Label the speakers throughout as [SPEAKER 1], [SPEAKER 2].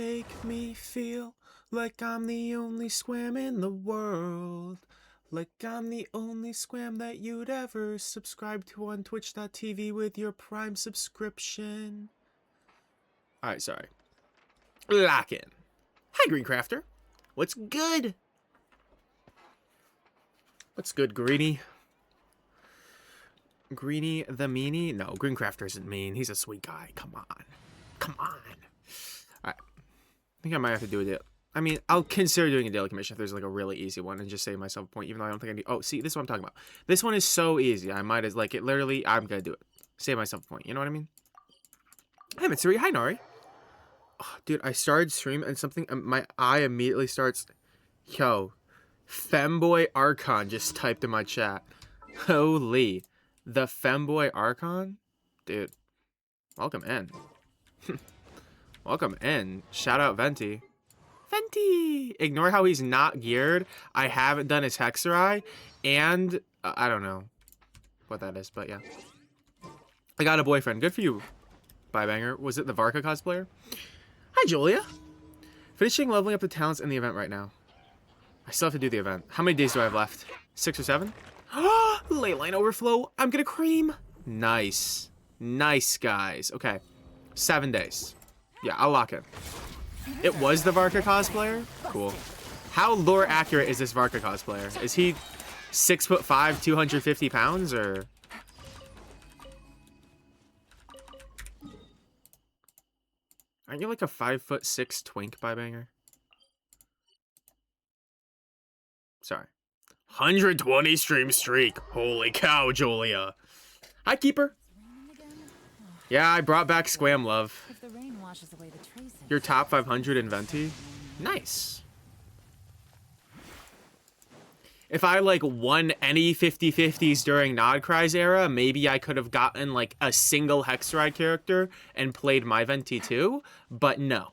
[SPEAKER 1] make me feel like I'm the only squam in the world. Like I'm the only squam that you'd ever subscribe to on twitch.tv with your Prime subscription. Alright, sorry. Lock in. Hi, Greencrafter. What's good? What's good, Greenie? Greenie the meanie? No, Greencrafter isn't mean. He's a sweet guy. Come on. Come on. Alright. I think I might have to do a deal. I mean, I'll consider doing a daily commission if there's like a really easy one and just save myself a point, even though I don't think I need. Oh, see, this is what I'm talking about. This one is so easy. I might as like it literally. I'm gonna do it. Save myself a point. You know what I mean? Hey, Mitsuri. Hi, Nari. Oh, dude, I started stream and something. My eye immediately starts. Yo, Femboy Archon just typed in my chat. Holy, the Femboy Archon, dude. Welcome in. Welcome in. Shout out Venti. Venti! Ignore how he's not geared. I haven't done his Hexerai. And I don't know what that is, but yeah. I got a boyfriend. Good for you, Bybanger. Was it the Varka cosplayer? Hi, Julia. Finishing leveling up the talents in the event right now. I still have to do the event. How many days do I have left? 6 or 7? Leyline overflow. I'm gonna cream. Nice. Nice, guys. Okay. 7 days. Yeah, I'll lock in. It was the Varka cosplayer? Cool. How lore accurate is this Varka cosplayer? Is he 6'5", 250 pounds, or? Aren't you like a 5'6" twink, Bybanger? Sorry. 120 stream streak. Holy cow, Julia. Hi, Keeper. Yeah, I brought back Squam Love. Your top 500 in Venti? Nice. If I, like, won any 50-50s during Nodcry's era, maybe I could have gotten, like, a single Hexerai character and played my Venti too, but no.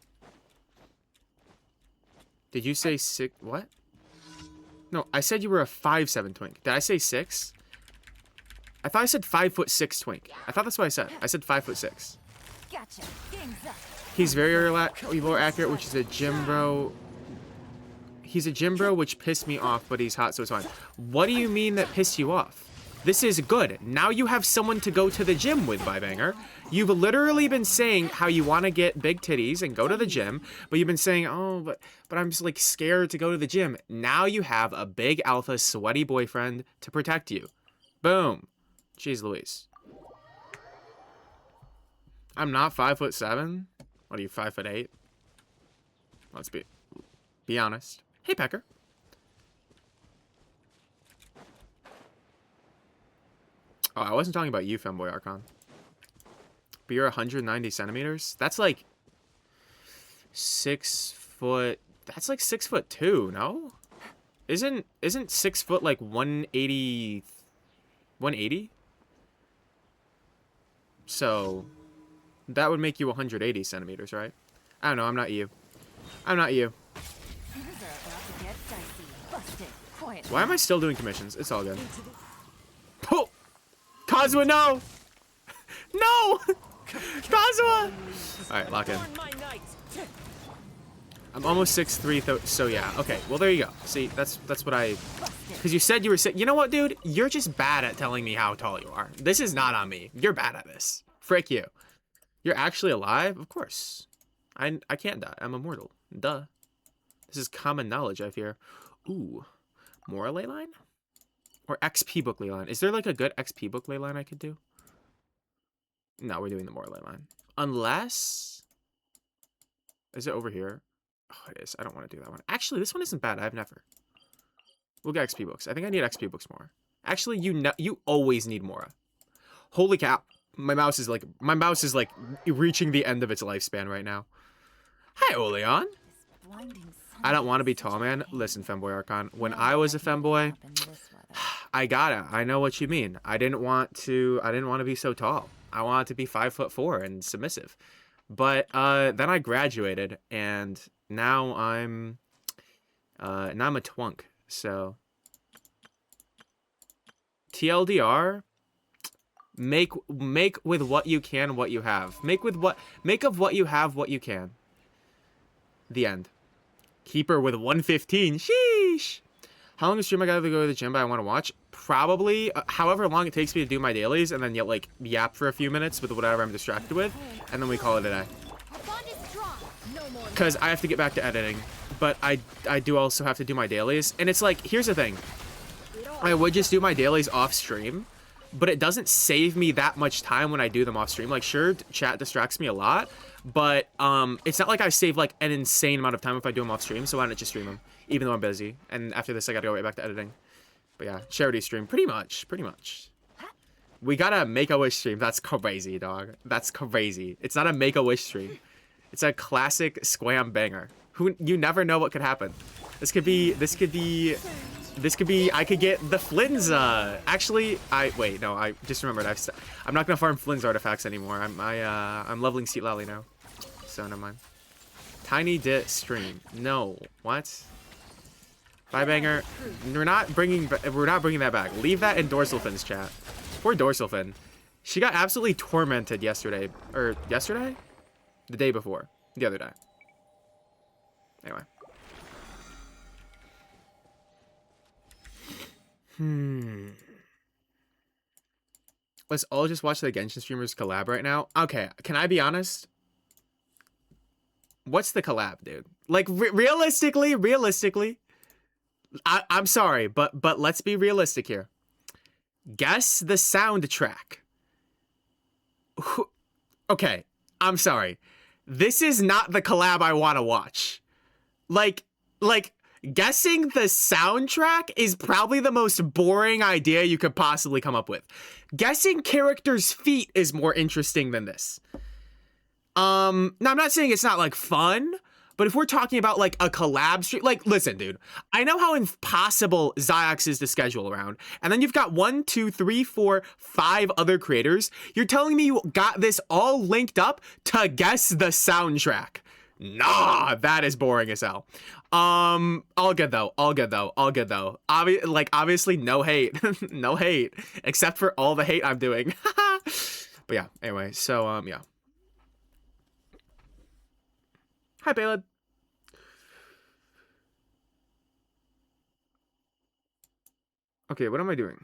[SPEAKER 1] Did you say 6? What? No, I said you were a 5'7" twink. Did I say 6? I thought I said 5'6" twink. I thought that's what I said. I said 5'6". Gotcha. He's very lore accurate, which is a gym bro. He's a gym bro, which pissed me off, but he's hot, so it's fine. What do you mean that pissed you off? This is good. Now you have someone to go to the gym with, Bybanger. You've literally been saying how you want to get big titties and go to the gym, but you've been saying, oh, but I'm just like scared to go to the gym. Now you have a big alpha sweaty boyfriend to protect you. Boom. Jeez Louise. I'm not 5'7". What are you, 5'8"? Let's be honest. Hey, Pecker. Oh, I wasn't talking about you, Femboy Archon. But you're 190 centimeters? That's like 6 foot. That's like 6'2", no? Isn't 6 foot like 180? 180? So that would make you 180 centimeters, right? I don't know. I'm not you. I'm not you. Why am I still doing commissions? It's all good. Oh! Kazuha, no! No! Kazuha! Alright, lock in. I'm almost 6'3", so yeah. Okay, well, there you go. See, that's what I... Because you said you were... You know what, dude? You're just bad at telling me how tall you are. This is not on me. You're bad at this. Frick you. You're actually alive? Of course. I can't die. I'm immortal. Duh. This is common knowledge, I fear. Ooh. More ley line? Or XP book ley line. Is there like a good XP book ley line I could do? No, we're doing the more ley line. Unless... Is it over here? Oh, it is. I don't want to do that one. Actually, this one isn't bad. I've never. We'll get XP books. I think I need XP books more. Actually, you always need more. Holy cow. My mouse is like reaching the end of its lifespan right now. Hi, Oleon. I don't want to be tall, man. Listen, Femboy Archon. When I was a femboy, I got it. I know what you mean. I didn't want to be so tall. I wanted to be 5'4" and submissive. But then I graduated, and now I'm a twunk. So TLDR, make with what you can what you have. Make of what you have what you can. The end. Keeper with 115. Sheesh. How long a stream I gotta go to the gym, but I want to watch? Probably however long it takes me to do my dailies, and then like yap for a few minutes with whatever I'm distracted with, and then we call it a day. Because I have to get back to editing, but I do also have to do my dailies, and it's like, here's the thing. I would just do my dailies off stream, but it doesn't save me that much time when I do them off stream. Like, sure, chat distracts me a lot, but it's not like I save like an insane amount of time if I do them off stream, so why not just stream them, even though I'm busy. And after this, I gotta go right back to editing. But yeah, charity stream, pretty much. We got a Make-A-Wish stream. That's crazy, dog. That's crazy. It's not a Make-A-Wish stream. It's a classic Squam banger. You never know what could happen. This could be, I could get the Flynn's, actually, wait, no, I just remembered, I'm not gonna farm Flynn's artifacts anymore. I'm leveling Seat Lally now. So, never mind. Tiny Dit stream. No. What? Bye, banger. We're not bringing that back. Leave that in Dorsalfin's chat. Poor Dorsalfin. She got absolutely tormented yesterday. Or, yesterday? The day before. The other day. Anyway. Let's all just watch the Genshin streamers collab right now. Okay, can I be honest? What's the collab, dude? Like, realistically, I'm sorry, but let's be realistic here. Guess the soundtrack. Okay, I'm sorry. This is not the collab I want to watch. Like, guessing the soundtrack is probably the most boring idea you could possibly come up with. Guessing characters' feet is more interesting than this. Now I'm not saying it's not like fun, but if we're talking about like a collab stream, like, listen, dude, I know how impossible Ziox is to schedule around. And then you've got 1, 2, 3, 4, 5 other creators. You're telling me you got this all linked up to guess the soundtrack. Nah, that is boring as hell. All good though. Obviously, no hate. No hate. Except for all the hate I'm doing. But yeah, anyway, so, yeah. Hi, Baled. Okay, what am I doing?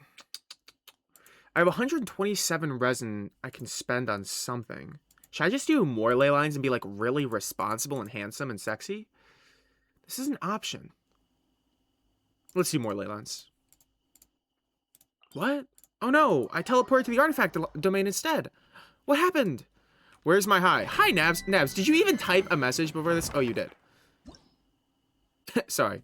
[SPEAKER 1] I have 127 resin I can spend on something. Should I just do more ley lines and be like really responsible and handsome and sexy? This is an option. Let's do more ley lines. What? Oh no, I teleported to the artifact domain instead. What happened? Where's my hi? Hi, Nabs. Nabs, did you even type a message before this? Oh, you did. Sorry.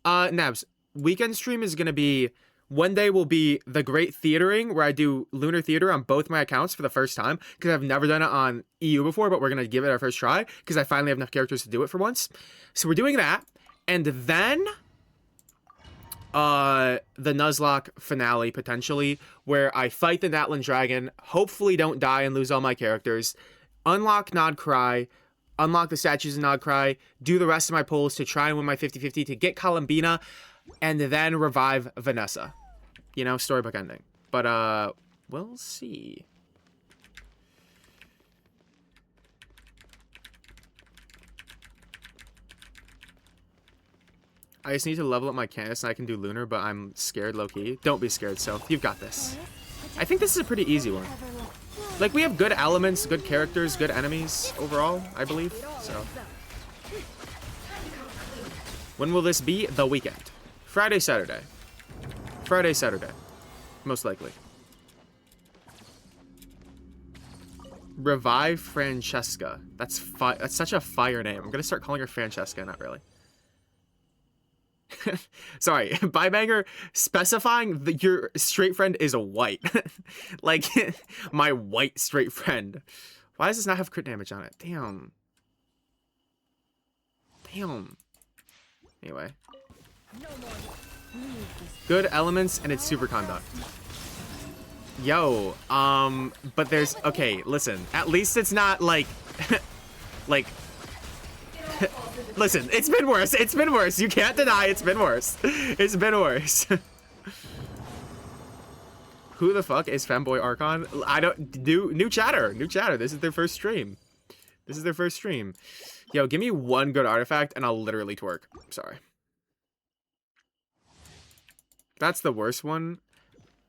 [SPEAKER 1] Nabs, weekend stream is going to be... One day will be the Great Theatering, where I do Lunar Theater on both my accounts for the first time, because I've never done it on EU before, but we're going to give it our first try, because I finally have enough characters to do it for once. So we're doing that, and then the Nuzlocke finale, potentially, where I fight the Natlan Dragon, hopefully don't die and lose all my characters, unlock Nodcry, unlock the statues of Nodcry, do the rest of my pulls to try and win my 50-50 to get Columbina, and then revive Vanessa. You know, storybook ending. But, we'll see. I just need to level up my Candace and I can do Lunar, but I'm scared low-key. Don't be scared, Soph. You've got this. I think this is a pretty easy one. Like, we have good elements, good characters, good enemies overall, I believe. So, when will this be? The weekend. Friday, Saturday. Friday, Saturday. Most likely. Revive Francesca. That's such a fire name. I'm gonna start calling her Francesca, not really. Sorry, Bybanger specifying that your straight friend is a white. Like, my white straight friend. Why does this not have crit damage on it? Damn. Damn. Anyway. Good elements and it's superconduct. Yo, but there's, okay, listen, at least it's not like, like, listen, it's been worse, you can't deny it's been worse, it's been worse. Who the fuck is Femboy Archon? I don't, new chatter, this is their first stream. Yo, give me one good artifact and I'll literally twerk. Sorry. That's the worst one.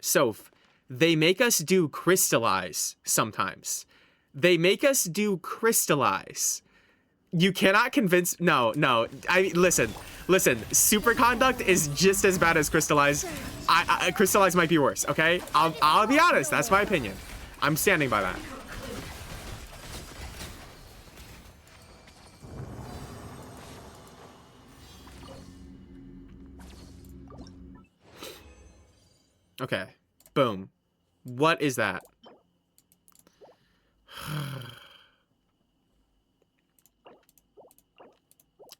[SPEAKER 1] Soph, they make us do crystallize sometimes. They make us do crystallize. You cannot convince... No. Listen. Superconduct is just as bad as crystallize. Crystallize might be worse, okay? I'll be honest. That's my opinion. I'm standing by that. Okay. Boom. What is that?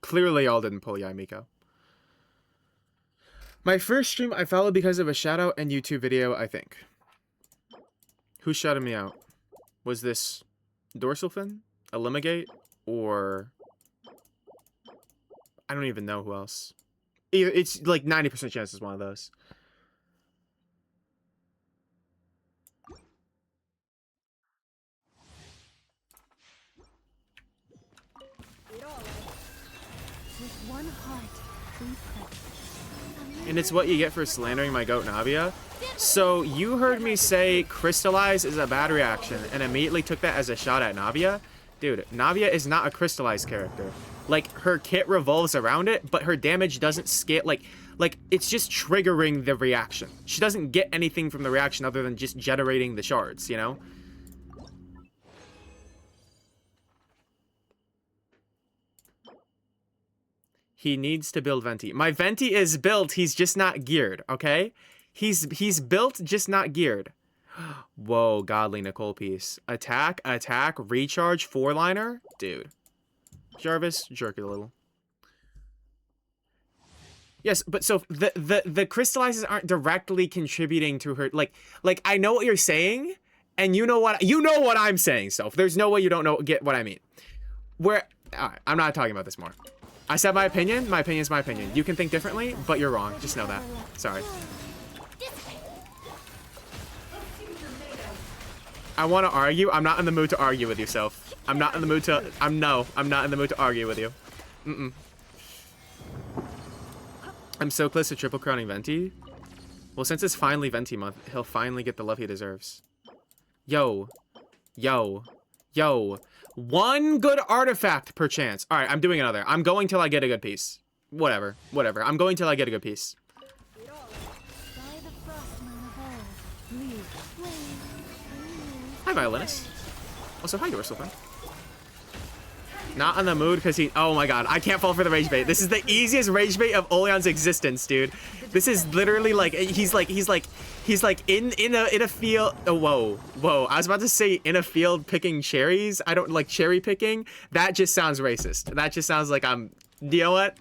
[SPEAKER 1] Clearly y'all didn't pull Yamiko. My first stream I followed because of a shout out and YouTube video, I think. Who shouted me out? Was this Dorsal Fin? Elimigate? Or... I don't even know who else. It's like 90% chance it's one of those. And it's what you get for slandering my goat Navia. So you heard me say crystallize is a bad reaction and immediately took that as a shot at Navia. Dude, Navia is not a crystallized character. Like, her kit revolves around it, but her damage doesn't scale. Like it's just triggering the reaction. She doesn't get anything from the reaction other than just generating the shards, you know? He needs to build Venti. My Venti is built, he's just not geared, okay? He's built, just not geared. Whoa, godly Nicole piece. Attack, recharge, 4-liner? Dude. Jarvis, jerk it a little. Yes, but so the crystallizes aren't directly contributing to her. Like I know what you're saying, and you know what I'm saying, Soph. There's no way you don't get what I mean. Alright, I'm not talking about this more. I said my opinion. My opinion is my opinion. You can think differently, but you're wrong. Just know that. Sorry. I want to argue. I'm not in the mood to argue with you, Soph. I'm not in the mood to... I'm not in the mood to argue with you. I'm so close to triple crowning Venti. Well, since it's finally Venti month, he'll finally get the love he deserves. Yo. One good artifact per chance. All right, I'm doing another. I'm going till I get a good piece. Whatever. I'm going till I get a good piece. Hi, Violinist. Also, hi, Dorsalfin. Not in the mood because he... Oh my god, I can't fall for the rage bait. This is the easiest rage bait of Oleon's existence, dude. This is literally like... He's like in a field... Oh, whoa. I was about to say in a field picking cherries. I don't like cherry picking. That just sounds racist. That just sounds like I'm... You know what?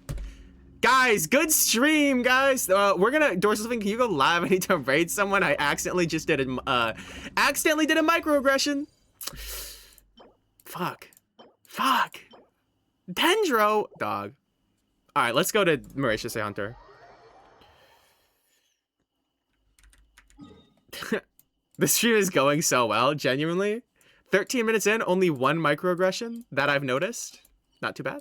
[SPEAKER 1] Guys, good stream, guys. We're gonna... Dorsalfin, can you go live? I need to raid someone. I accidentally just did a... accidentally did a microaggression. Fuck. Dendro! Dog. Alright, let's go to Mauritius Hunter. The stream is going so well, genuinely. 13 minutes in, only one microaggression that I've noticed. Not too bad.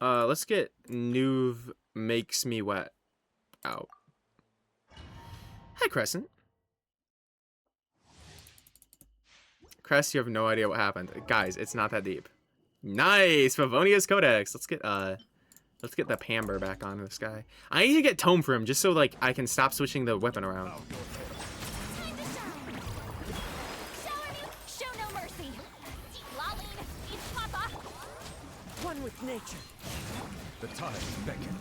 [SPEAKER 1] Let's get Nuve Makes Me Wet out. Hi, Crescent. Crest, you have no idea what happened. Guys, it's not that deep. Nice! Favonia's Codex. Let's get the Pamber back onto this guy. I need to get Tome for him just so, like, I can stop switching the weapon around.
[SPEAKER 2] Show no mercy. One with nature.
[SPEAKER 3] The time beckon.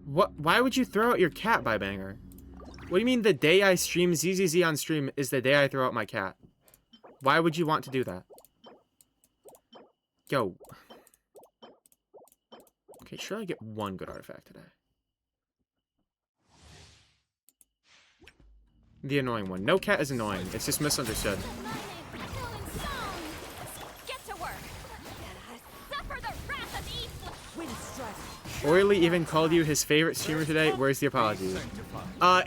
[SPEAKER 1] What? Why would you throw out your cat, Bybanger? What do you mean the day I stream ZZZ on stream is the day I throw out my cat? Why would you want to do that? Yo. Okay, sure I get one good artifact today. The annoying one. No cat is annoying. It's just misunderstood.
[SPEAKER 2] Get to work. Suffer the wrath of East. Wind strike.
[SPEAKER 1] Oily even called you his favorite streamer today. Where's the apology?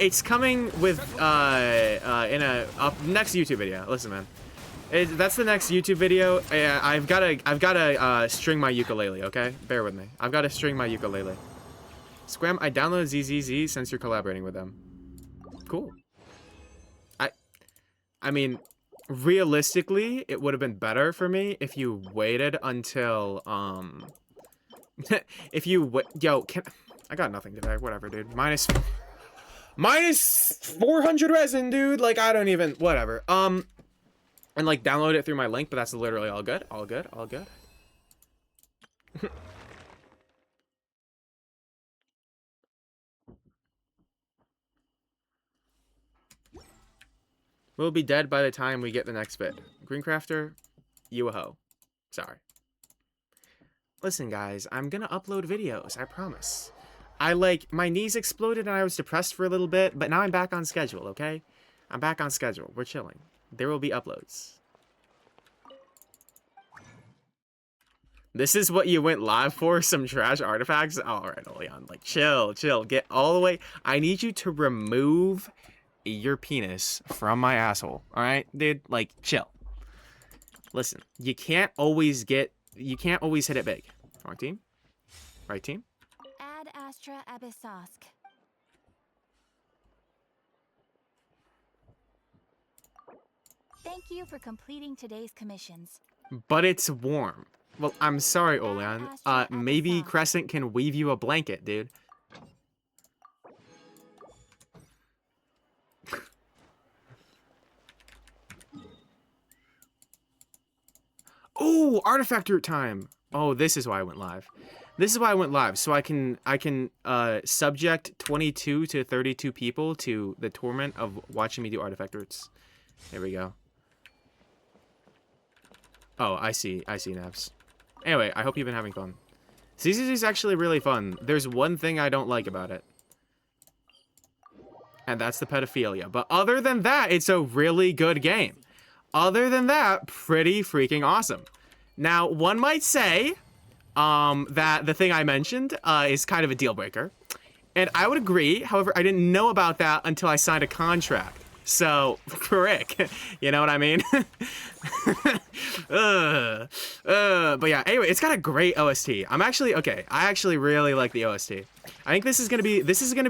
[SPEAKER 1] It's coming with in a next YouTube video. Listen, man. That's the next YouTube video. I've gotta string my ukulele. Okay, bear with me. I've got to string my ukulele. Squam, I downloaded ZZZ since you're collaborating with them. Cool. I mean, realistically, it would have been better for me if you waited until if you I got nothing today. Whatever, dude. Minus 400 resin, dude. Like, I don't even, whatever. And like download it through my link, but that's literally all good. All good. All good. We'll be dead by the time we get the next bit. Greencrafter, you a hoe. Sorry. Listen, guys, I'm gonna upload videos, I promise. My knees exploded and I was depressed for a little bit, but now I'm back on schedule, okay? I'm back on schedule. We're chilling. There will be uploads. This is what you went live for? Some trash artifacts? Alright, Leon. Like, chill. Get all the way. I need you to remove your penis from my asshole. Alright, dude? Like, chill. Listen, you can't always hit it big. Wrong team? Right team?
[SPEAKER 4] Ad Astra Abyssosk. Thank you for completing today's commissions.
[SPEAKER 1] But it's warm. Well, I'm sorry, Olean. Maybe Crescent can weave you a blanket, dude. Oh, artifact root time. Oh, this is why I went live. This is why I went live, so I can subject 22 to 32 people to the torment of watching me do artifact roots. There we go. Oh, I see, Nabs. Anyway, I hope you've been having fun. CCC is actually really fun. There's one thing I don't like about it. And that's the pedophilia. But other than that, it's a really good game. Other than that, pretty freaking awesome. Now, one might say that the thing I mentioned is kind of a deal breaker. And I would agree. However, I didn't know about that until I signed a contract. So, frick. You know what I mean? But yeah, anyway, it's got a great OST. I actually really like the OST. I think this is gonna be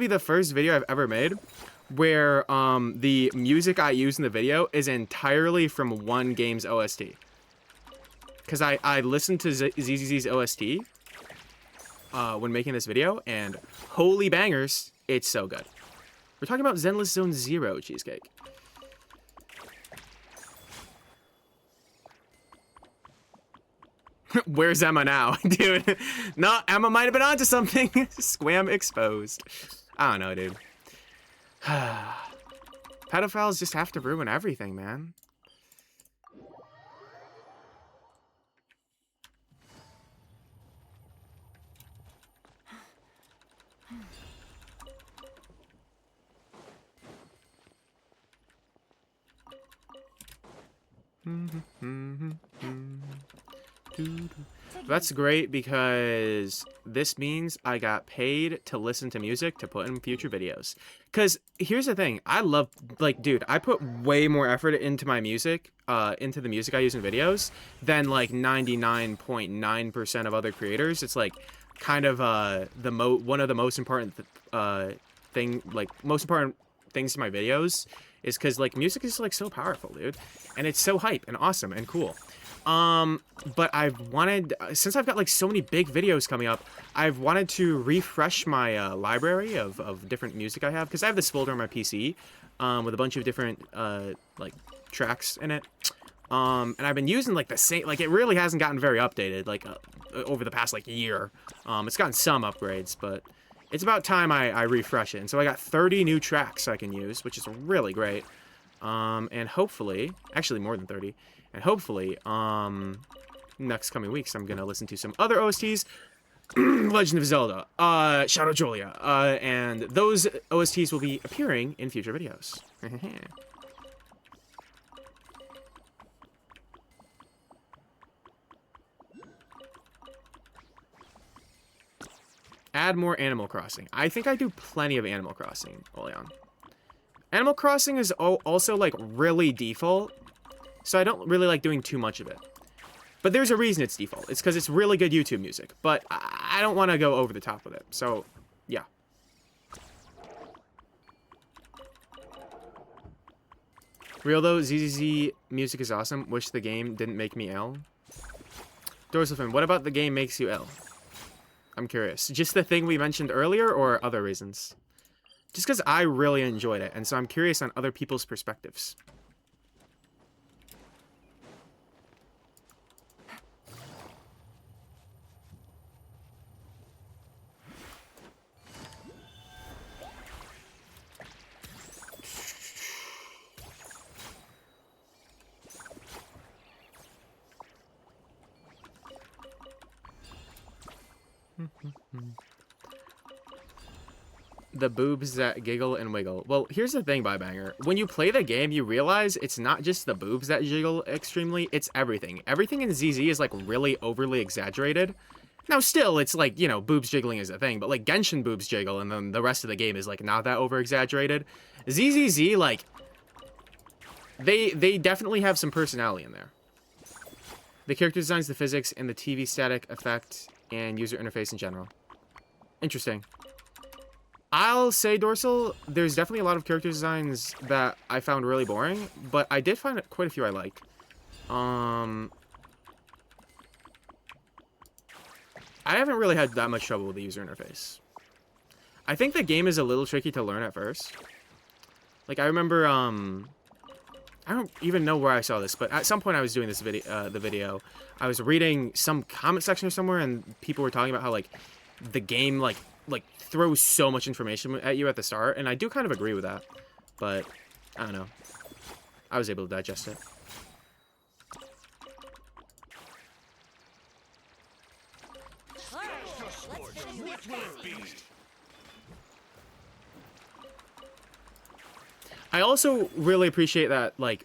[SPEAKER 1] the first video I've ever made where the music I use in the video is entirely from one game's OST. Because I listened to ZZZ's OST when making this video, and holy bangers, it's so good. We're talking about Zenless Zone 0 cheesecake. Where's Emma now? Dude, no, Emma might have been onto something. Squam exposed. I don't know, dude. Pedophiles just have to ruin everything, man. That's great because this means I got paid to listen to music to put in future videos. Because here's the thing, I love, like, dude, I put way more effort into my music, into the music I use in videos than like 99.9% of other creators. It's like kind of one of the most important most important things to my videos is because like music is like so powerful, dude, and it's so hype and awesome and cool. But since I've got like so many big videos coming up, I've wanted to refresh my library of different music I have, because I have this folder on my PC with a bunch of different like tracks in it. And I've been using like the same, like it really hasn't gotten very updated like over the past like year. It's gotten some upgrades, but it's about time I refresh it. And so I got 30 new tracks I can use, which is really great. And hopefully, actually more than 30. And hopefully, next coming weeks, I'm going to listen to some other OSTs. Legend of Zelda, Shadow Jolia, and those OSTs will be appearing in future videos. Add more Animal Crossing. I think I do plenty of Animal Crossing early on. Animal Crossing is also like really default, so I don't really like doing too much of it. But there's a reason it's default. It's because it's really good YouTube music, but I don't want to go over the top with it. So, yeah. Real though, ZZZ music is awesome. Wish the game didn't make me ill. Dorsalfin, what about the game makes you ill? I'm curious. Just the thing we mentioned earlier or other reasons? Just because I really enjoyed it, and so I'm curious on other people's perspectives. The boobs that giggle and wiggle. Well, here's the thing, Bybanger. When you play the game, you realize it's not just the boobs that jiggle extremely, it's everything. Everything in ZZ is, like, really overly exaggerated. Now, still, it's like, you know, boobs jiggling is a thing, but, like, Genshin boobs jiggle, and then the rest of the game is, like, not that over-exaggerated. ZZZ, like, they definitely have some personality in there. The character designs, the physics, and the TV static effect, and user interface in general. Interesting. I'll say, Dorsal, there's definitely a lot of character designs that I found really boring, but I did find quite a few I liked. I haven't really had that much trouble with the user interface. I think the game is a little tricky to learn at first. Like, I remember, I don't even know where I saw this, but at some point I was doing this video, I was reading some comment section or somewhere, and people were talking about how, like, the game, like throws so much information at you at the start, and I do kind of agree with that, but I don't know. I was able to digest it. I also really appreciate that, like,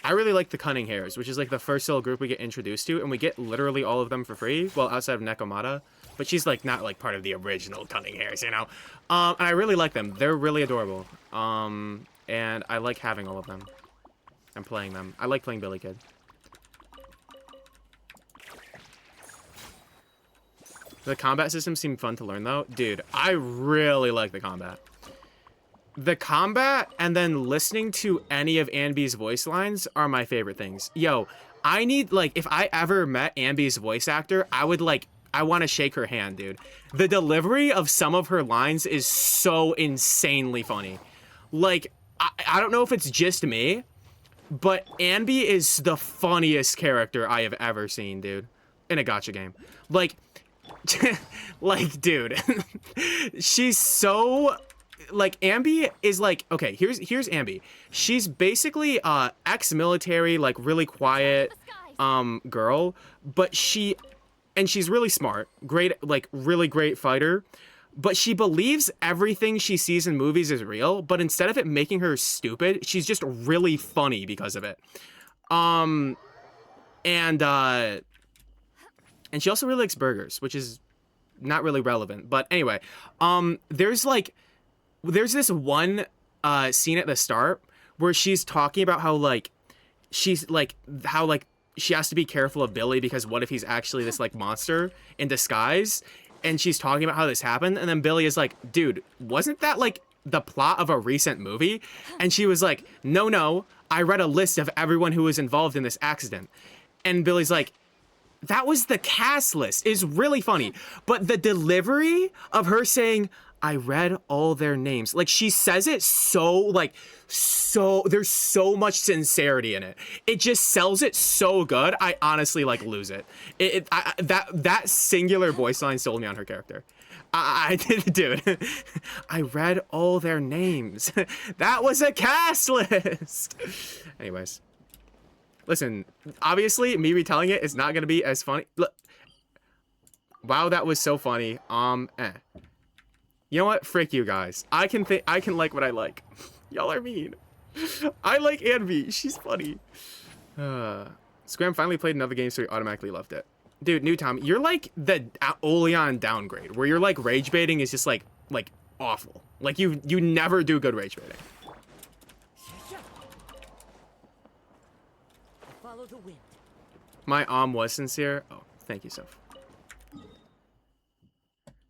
[SPEAKER 1] I really like the Cunning Hares, which is, like, the first little group we get introduced to, and we get literally all of them for free, well, outside of Nekomata. But she's, like, not, like, part of the original Cunning Hares, you know? And I really like them. They're really adorable. And I like having all of them. And playing them. I like playing Billy Kid. The combat systems seem fun to learn, though. Dude, I really like the combat. The combat and then listening to any of Anby's voice lines are my favorite things. Yo, I need, like, if I ever met Anby's voice actor, I would, like, I want to shake her hand, dude. The delivery of some of her lines is so insanely funny. Like, I don't know if it's just me, but Anby is the funniest character I have ever seen, dude, in a gacha game. Like, like, dude, she's so, like, Anby is like, okay, here's Anby. She's basically ex-military, like, really quiet girl, but she's really smart, great, like, really great fighter, but she believes everything she sees in movies is real, but instead of it making her stupid, she's just really funny because of it. And she also really likes burgers, which is not really relevant, but anyway, there's this one scene at the start where she's talking about how, like, she has to be careful of Billy because what if he's actually this, like, monster in disguise? And she's talking about how this happened, and then Billy is like, dude, wasn't that, like, the plot of a recent movie? And she was like, no, I read a list of everyone who was involved in this accident. And Billy's like, that was the cast list. Is really funny. But the delivery of her saying, I read all their names. Like, she says it so, there's so much sincerity in it. It just sells it so good. I honestly, like, lose it. That singular voice line sold me on her character. I did, dude. I read all their names. That was a cast list. Anyways. Listen, obviously, me retelling it is not going to be as funny. Look. Wow, that was so funny. You know what? Frick you guys. I can like what I like. Y'all are mean. I like Anvi. She's funny. Scram finally played another game, so he automatically loved it. Dude, New Tom, you're like the Oleon downgrade, where you're like rage baiting is just like awful. Like you never do good rage baiting.
[SPEAKER 2] Follow the wind.
[SPEAKER 1] My was sincere. Oh, thank you, Soph.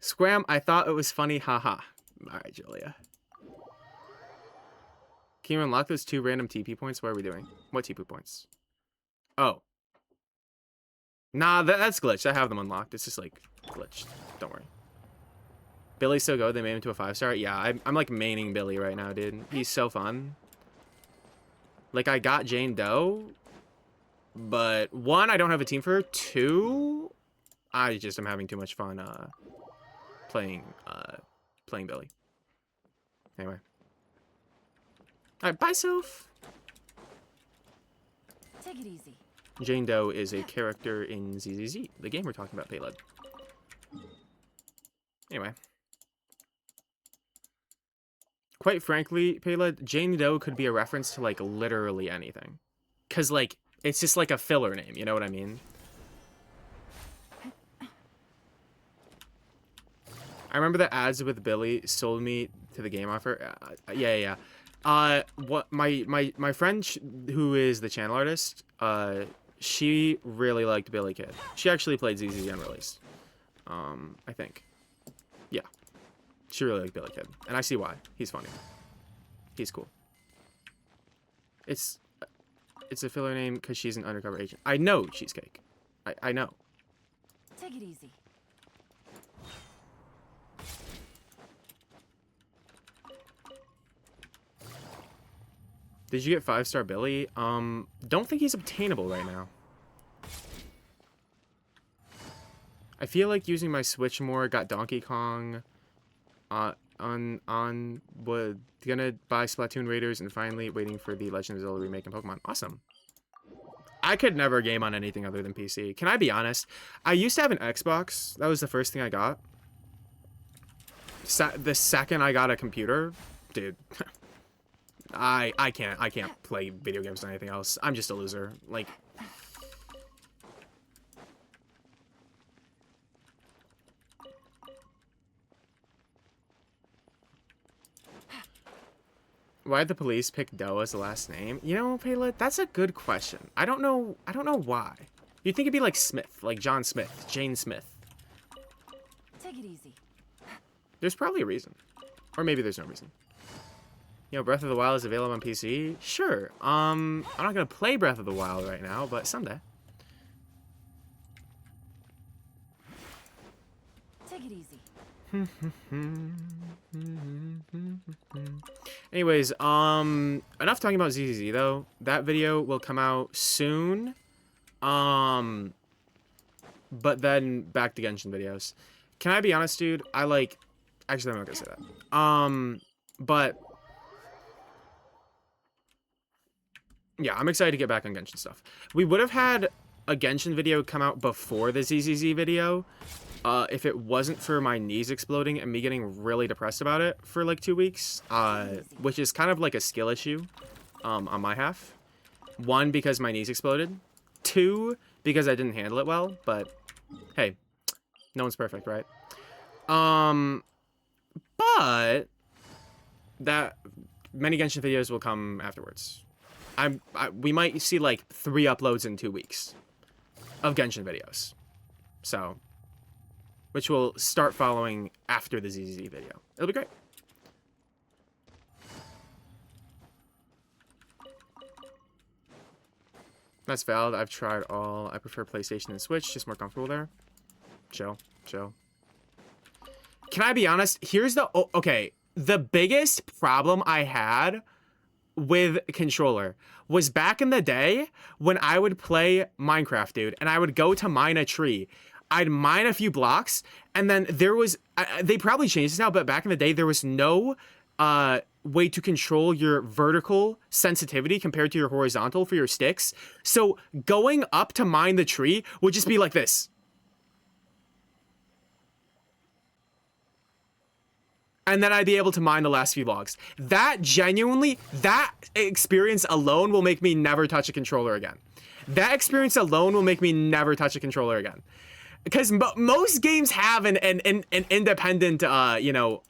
[SPEAKER 1] Scram, I thought it was funny, haha. Alright, Julia. Can you unlock those 2 random TP points? What are we doing? What TP points? Oh. Nah, that's glitched. I have them unlocked. It's just, like, glitched. Don't worry. Billy's so good, they made him to a 5-star? Yeah, I'm like, maining Billy right now, dude. He's so fun. Like, I got Jane Doe, but 1, I don't have a team for her. 2, I just am having too much fun, playing Billy. Anyway. Alright, bye, Soph.
[SPEAKER 2] Take it easy.
[SPEAKER 1] Jane Doe is a character in ZZZ, the game we're talking about, Payled. Anyway. Quite frankly, Payled, Jane Doe could be a reference to, like, literally anything. Because, like, it's just like a filler name, you know what I mean? I remember the ads with Billy sold me to the game offer. Yeah. What my friend who is the channel artist, she really liked Billy Kid. She actually played ZZZ Unreleased. I think. Yeah. She really liked Billy Kid. And I see why. He's funny. He's cool. It's a filler name because she's an undercover agent. I know, Cheesecake. I know.
[SPEAKER 2] Take it easy.
[SPEAKER 1] Did you get 5-star Billy? Don't think he's obtainable right now. I feel like using my Switch more. Got Donkey Kong. Gonna buy Splatoon Raiders and finally waiting for the Legend of Zelda remake in Pokemon. Awesome. I could never game on anything other than PC. Can I be honest? I used to have an Xbox. That was the first thing I got. The second I got a computer, dude. I can't play video games or anything else. I'm just a loser. Like, why'd the police pick Doe as the last name? You know, Paylid, that's a good question. I don't know why. You'd think it'd be like Smith, like John Smith, Jane Smith.
[SPEAKER 2] Take it easy.
[SPEAKER 1] There's probably a reason. Or maybe there's no reason. You know, Breath of the Wild is available on PC? Sure. I'm not gonna play Breath of the Wild right now, but someday.
[SPEAKER 2] Take it easy.
[SPEAKER 1] Anyways, enough talking about ZZZ though. That video will come out soon. But then back to Genshin videos. Can I be honest, dude? Actually, I'm not gonna say that. But yeah, I'm excited to get back on Genshin stuff. We would have had a Genshin video come out before the ZZZ video, if it wasn't for my knees exploding and me getting really depressed about it for like 2 weeks, which is kind of like a skill issue, on my half. 1, because my knees exploded. 2, because I didn't handle it well, but hey, no one's perfect, right? But that many Genshin videos will come afterwards. We might see like 3 uploads in 2 weeks of Genshin videos. So, which will start following after the ZZZ video. It'll be great. That's valid. I've tried all. I prefer PlayStation and Switch. Just more comfortable there. Chill. Can I be honest? Here's the... okay. The biggest problem I had with controller was back in the day when I would play Minecraft, dude, and I would go to mine a tree. I'd mine a few blocks, and then there was... they probably changed this now, but back in the day, there was no way to control your vertical sensitivity compared to your horizontal for your sticks. So going up to mine the tree would just be like this. and then I'd be able to mine the last few logs. That genuinely, that experience alone will make me never touch a controller again. That experience alone will make me never touch a controller again. Because most games have an independent, you know,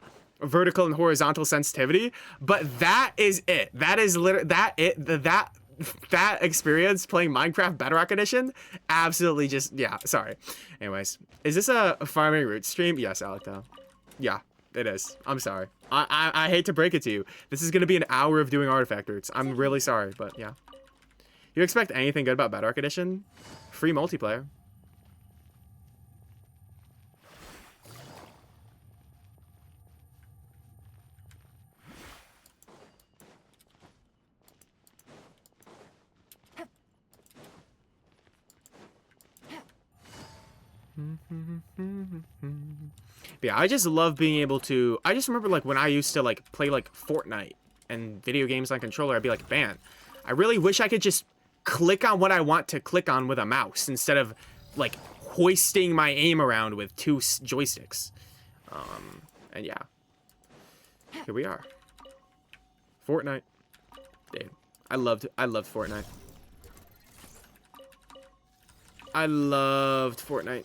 [SPEAKER 1] vertical and horizontal sensitivity, but that is it. That is literally that experience playing Minecraft Bedrock Edition, absolutely just, yeah, sorry. Anyways, is this a farming root stream? Yes, Alec, though. Yeah, it is. I'm sorry. I hate to break it to you. This is going to be an hour of doing artifact roots. I'm really sorry, but yeah. You expect anything good about Bedrock Edition? Free multiplayer. But yeah, I just love being able to, I just remember like when I used to like play like Fortnite and video games on controller, I'd be like, man, I really wish I could just click on what I want to click on with a mouse instead of like hoisting my aim around with two joysticks. And yeah, here we are. Fortnite. Dude, I loved Fortnite. I loved Fortnite.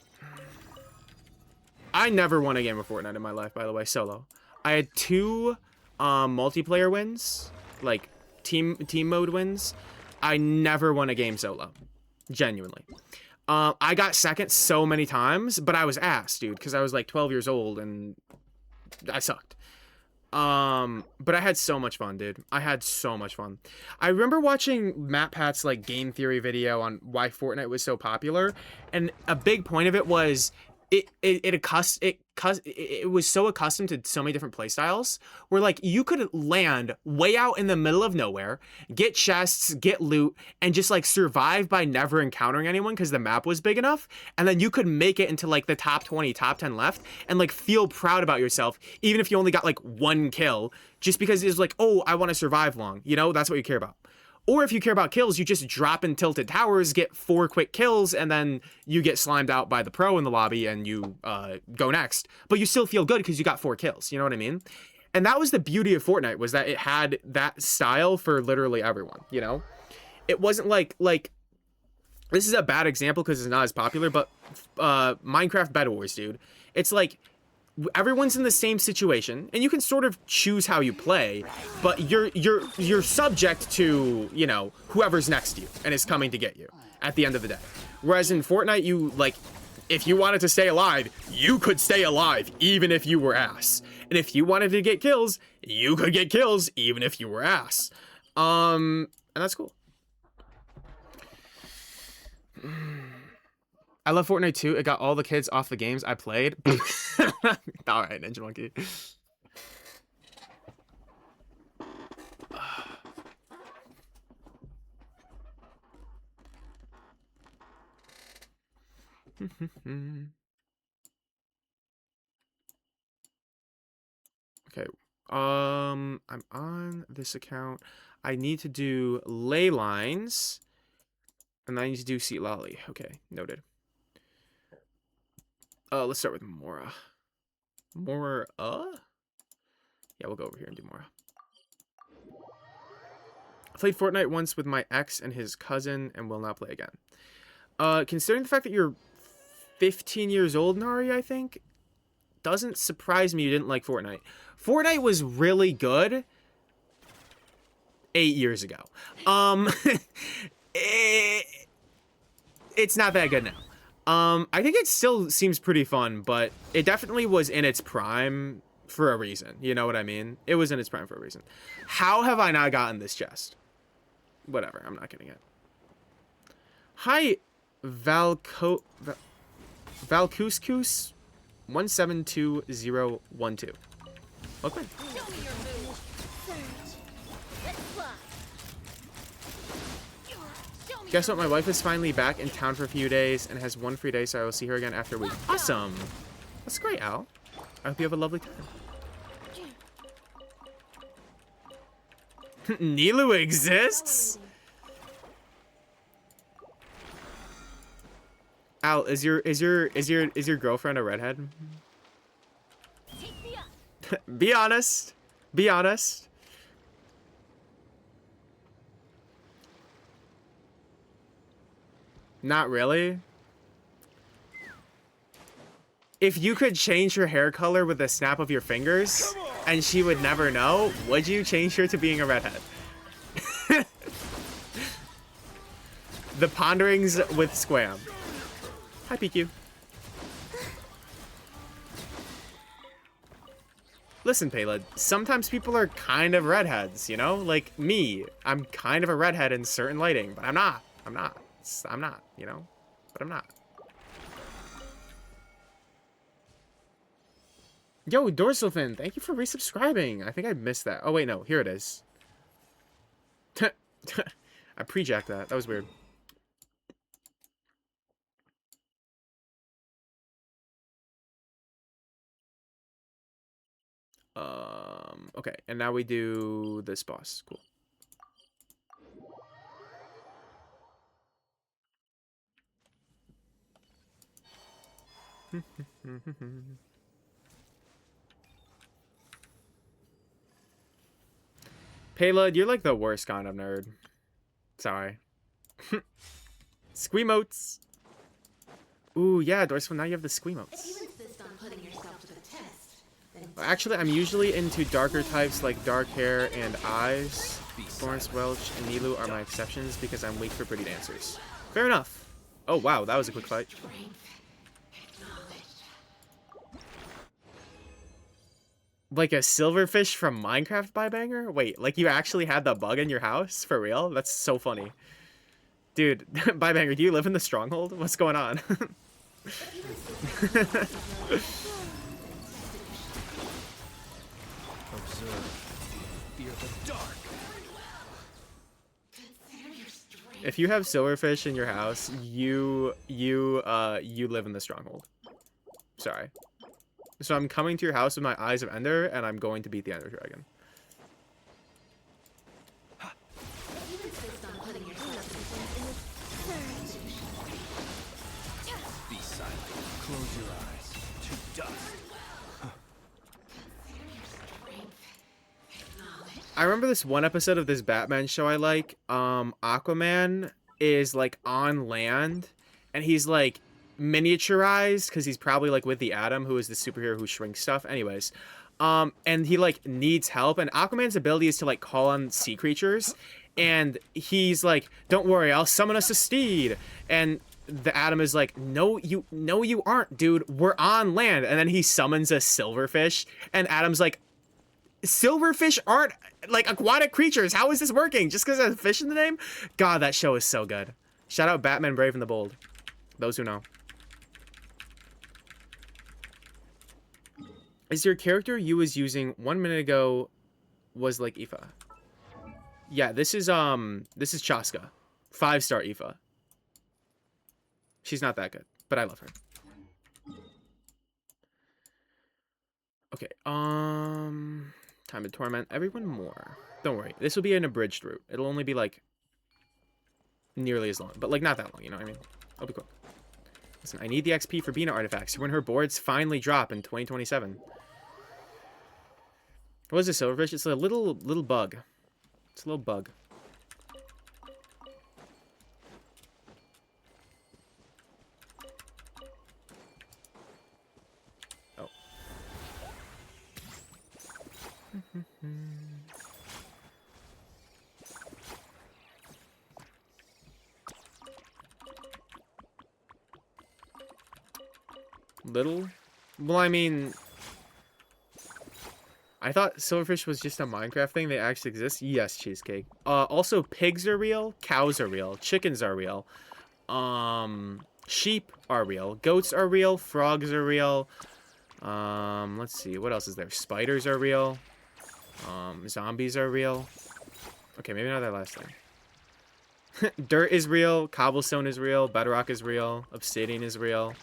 [SPEAKER 1] I never won a game of Fortnite in my life, by the way, solo. I had 2 multiplayer wins, like team mode wins. I never won a game solo, genuinely. I got second so many times, but I was ass, dude, because I was like 12 years old and I sucked. But I had so much fun, dude. I had so much fun. I remember watching Matt Pat's like game theory video on why Fortnite was so popular, and a big point of it was it was so accustomed to so many different playstyles where like you could land way out in the middle of nowhere, get chests, get loot, and just like survive by never encountering anyone because the map was big enough, and then you could make it into like the top 20, top 10 left, and like feel proud about yourself even if you only got like 1 kill, just because it's like, oh, I want to survive long, you know, that's what you care about. Or if you care about kills, you just drop in tilted towers, get 4 quick kills, and then you get slimed out by the pro in the lobby and you go next. But you still feel good because you got 4 kills. You know what I mean? And that was the beauty of Fortnite, was that it had that style for literally everyone, you know? It wasn't like this is a bad example because it's not as popular, but Minecraft Bed Wars, dude. It's like everyone's in the same situation, and you can sort of choose how you play, but you're subject to, you know, whoever's next to you and is coming to get you at the end of the day. Whereas in Fortnite, you like, if you wanted to stay alive, you could stay alive even if you were ass. And if you wanted to get kills, you could get kills even if you were ass. And that's cool. I love Fortnite too. It got all the kids off the games I played. All right, Ninja Monkey. Okay. I'm on this account. I need to do ley lines, and I need to do seat lolly. Okay, noted. Let's start with Mora. Mora? Yeah, we'll go over here and do Mora. I played Fortnite once with my ex and his cousin and will not play again. Considering the fact that you're 15 years old, Nari, I think, doesn't surprise me you didn't like Fortnite. Fortnite was really good 8 years ago. It's not that good now. I think it still seems pretty fun, but it definitely was in its prime for a reason. You know what I mean? It was in its prime for a reason. How have I not gotten this chest? Whatever, I'm not getting it. Hi, Valcouscous 172012. Okay. Guess what? My wife is finally back in town for a few days and has 1 free day, so I will see her again after a week. Awesome. That's great, Al. I hope you have a lovely time. Nilu exists? Al, is your girlfriend a redhead? Be honest. Be honest. Not really. If you could change her hair color with a snap of your fingers and she would never know, would you change her to being a redhead? The Ponderings with Squam. Hi, PQ. Listen, Paled, sometimes people are kind of redheads, you know? Like me, I'm kind of a redhead in certain lighting, but I'm not. I'm not, you know? But I'm not. Yo, Dorsalfin, thank you for resubscribing. I think I missed that. Oh, wait, no. Here it is. I pre-jacked that. That was weird. Okay, and now we do this boss. Cool. Payload, you're like the worst kind of nerd. Sorry. Squeamotes. Ooh, yeah, Dorseful, now you have the Squeamotes. Actually, I'm usually into darker types like dark hair and eyes. Florence Welch and Nilu are my exceptions because I'm weak for pretty dancers. Fair enough. Oh, wow, that was a quick fight. Like a silverfish from Minecraft Bybanger? Wait, like you actually had the bug in your house? For real? That's so funny. Dude, Bybanger, do you live in the stronghold? What's going on? If you have silverfish in your house, you live in the stronghold. Sorry. So I'm coming to your house with my eyes of Ender, and I'm going to beat the Ender Dragon.
[SPEAKER 3] Be silent. Close your eyes to dust.
[SPEAKER 1] I remember this one episode of this Batman show I like. Aquaman is like on land, and he's like miniaturized because he's probably like with the Atom, who is the superhero who shrinks stuff. Anyways, and he like needs help, and Aquaman's ability is to like call on sea creatures, and he's like, "Don't worry, I'll summon us a steed," and the Atom is like, no, you aren't, dude. We're on land. And then he summons a silverfish, and Adam's like, silverfish aren't like aquatic creatures. How is this working? Just because there's a fish in the name? God, that show is so good. Shout out Batman Brave and the Bold. Those who know. Is your character you was using 1 minute ago was like Aoife? Yeah, this is Chaska. 5-star Aoife. She's not that good, but I love her. Okay, Time to torment everyone more. Don't worry, this will be an abridged route. It'll only be like nearly as long, but like not that long, you know what I mean? It'll be quick. Listen, I need the XP for Bina artifacts when her boards finally drop in 2027. What is this, silverfish? It's a little bug. It's a little bug. Oh. Little? Well, I mean, I thought silverfish was just a Minecraft thing. They actually exist. Yes, Cheesecake. Also, pigs are real. Cows are real. Chickens are real. Sheep are real. Goats are real. Frogs are real. Let's see. What else is there? Spiders are real. Zombies are real. Okay, maybe not that last thing. Dirt is real. Cobblestone is real. Bedrock is real. Obsidian is real.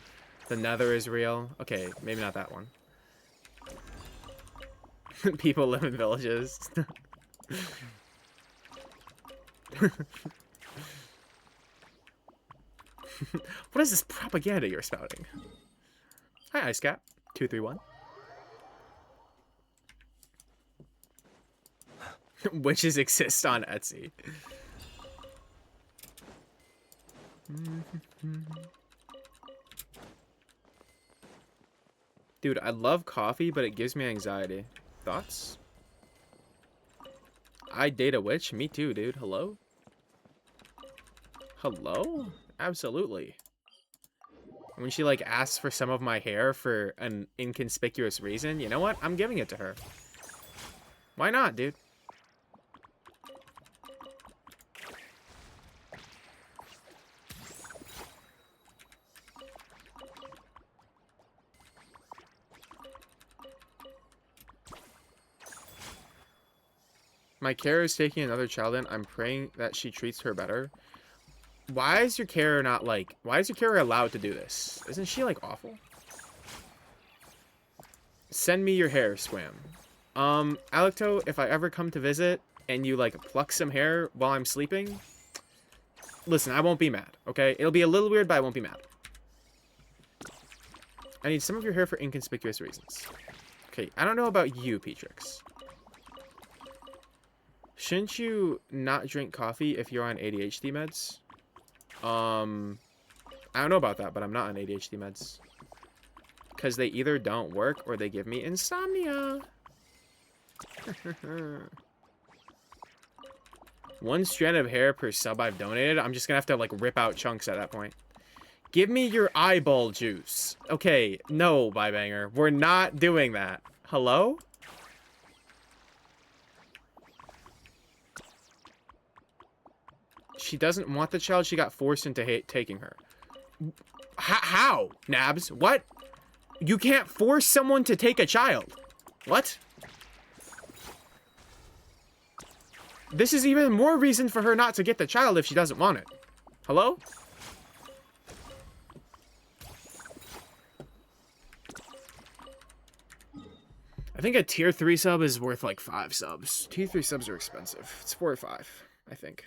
[SPEAKER 1] The Nether is real. Okay, maybe not that one. People live in villages. What is this propaganda you're spouting? Hi, IceCap. 231. Witches exist on Etsy. Dude, I love coffee, but it gives me anxiety. Thoughts? I date a witch? Me too, dude. Hello? Hello? Absolutely. When she, like, asks for some of my hair for an inconspicuous reason, you know what? I'm giving it to her. Why not, dude? My carer is taking another child in. I'm praying that she treats her better. Why is your carer not, like... Why is your carer allowed to do this? Isn't she, like, awful? Send me your hair, Squam. Alecto, if I ever come to visit and you, like, pluck some hair while I'm sleeping... Listen, I won't be mad, okay? It'll be a little weird, but I won't be mad. I need some of your hair for inconspicuous reasons. Okay, I don't know about you, Petrix. Shouldn't you not drink coffee if you're on ADHD meds? I don't know about that, but I'm not on ADHD meds. Because they either don't work or they give me insomnia. One strand of hair per sub I've donated. I'm just going to have to, like, rip out chunks at that point. Give me your eyeball juice. Okay, no, Bybanger. We're not doing that. Hello? She doesn't want the child. She got forced into taking her. How? Nabs? What? You can't force someone to take a child. What? This is even more reason for her not to get the child if she doesn't want it. Hello? I think a tier 3 sub is worth like 5 subs. Tier 3 subs are expensive. It's 4 or 5, I think.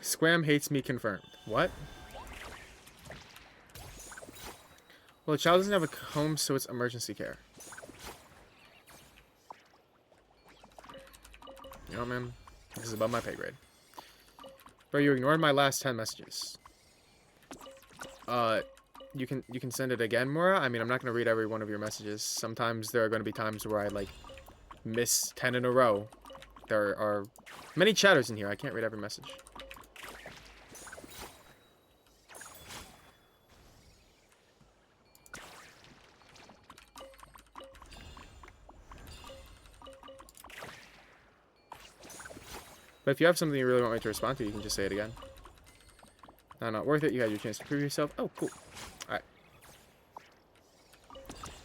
[SPEAKER 1] Squam hates me confirmed. What? Well, the child doesn't have a home, so it's emergency care. You know, man, this is above my pay grade. Bro, you ignored my last 10 messages. You can send it again, Mora? I mean, I'm not going to read every one of your messages. Sometimes there are going to be times where I, like, miss 10 in a row. There are many chatters in here. I can't read every message. But if you have something you really want me to respond to, you can just say it again. No, not worth it. You had your chance to prove yourself. Oh, cool. Alright.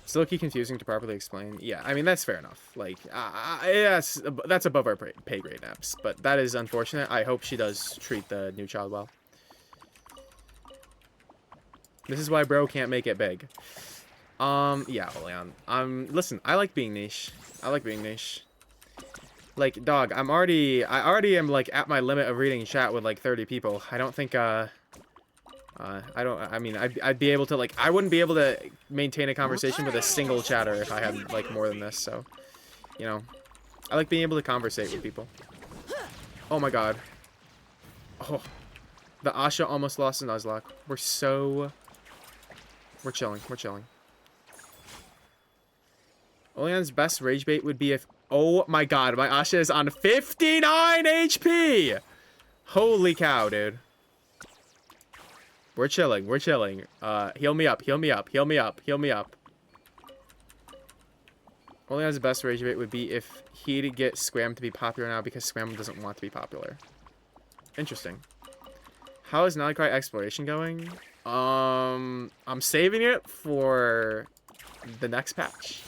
[SPEAKER 1] Still key confusing to properly explain. Yeah, I mean, that's fair enough. Like, that's above our pay grade, Naps. But that is unfortunate. I hope she does treat the new child well. This is why bro can't make it big. Yeah, Oleon. Listen, I like being niche. I like being niche. Like, dog, I already am, like, at my limit of reading chat with, like, 30 people. I don't think, I mean, I'd be able to, like, I wouldn't be able to maintain a conversation with a single chatter if I had, like, more than this, so, you know. I like being able to conversate with people. Oh my god. Oh. The Asha almost lost a Nuzlocke. We're chilling, we're chilling. Oleon's best rage bait would be if... Oh my god, my Asha is on 59 HP! Holy cow, dude. We're chilling, we're chilling. Heal me up, heal me up, heal me up, heal me up. Oleon's best rage bait would be if he'd get Squam to be popular now because Squam doesn't want to be popular. Interesting. How is Nalicry exploration going? I'm saving it for the next patch.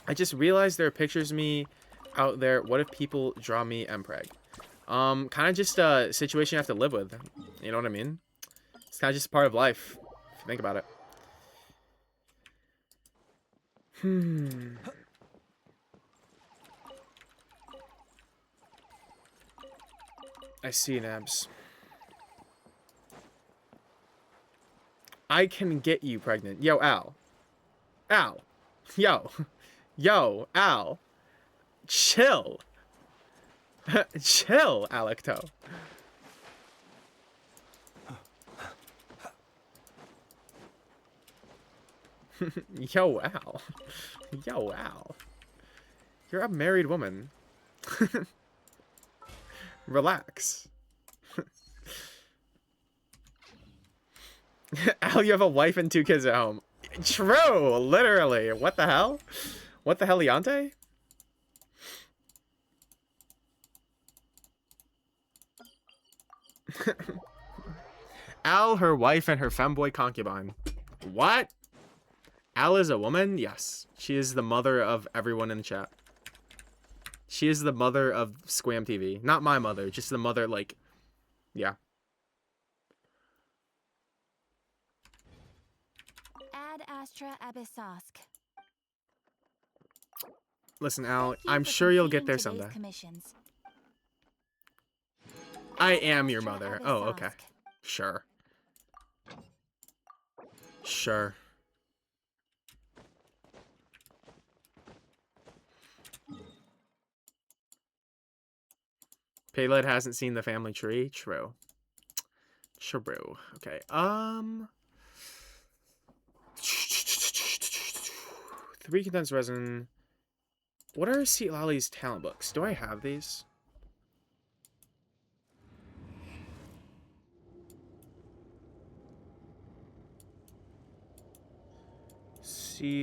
[SPEAKER 1] I just realized there are pictures of me out there. What if people draw me mpreg? Kind of just a situation you have to live with. You know what I mean? It's kind of just part of life, if you think about it. I see, Nabs. I can get you pregnant. Yo, Al. Al. Yo. Yo, Al. Chill. Chill, Alecto. Yo, Al. Yo, Al. You're a married woman. Relax. Al, you have a wife and 2 kids at home. True, literally. What the hell? What the hell, Leonte? Al, her wife, and her femboy concubine. What? Al is a woman? Yes. She is the mother of everyone in the chat. She is the mother of Squam TV. Not my mother, just the mother, like... Yeah.
[SPEAKER 4] Ad Astra Abyssosk.
[SPEAKER 1] Listen, Al,
[SPEAKER 4] Thank you
[SPEAKER 1] I'm
[SPEAKER 4] for
[SPEAKER 1] sure you'll get there
[SPEAKER 4] completing
[SPEAKER 1] someday.
[SPEAKER 4] today's commissions.
[SPEAKER 1] I am your
[SPEAKER 4] Astra
[SPEAKER 1] mother. Oh, okay.
[SPEAKER 4] Abyssosk.
[SPEAKER 1] Sure. Sure. Payled hasn't seen the family tree. True. True. Okay. 3 condensed resin. What are Seat Lolly's talent books? Do I have these?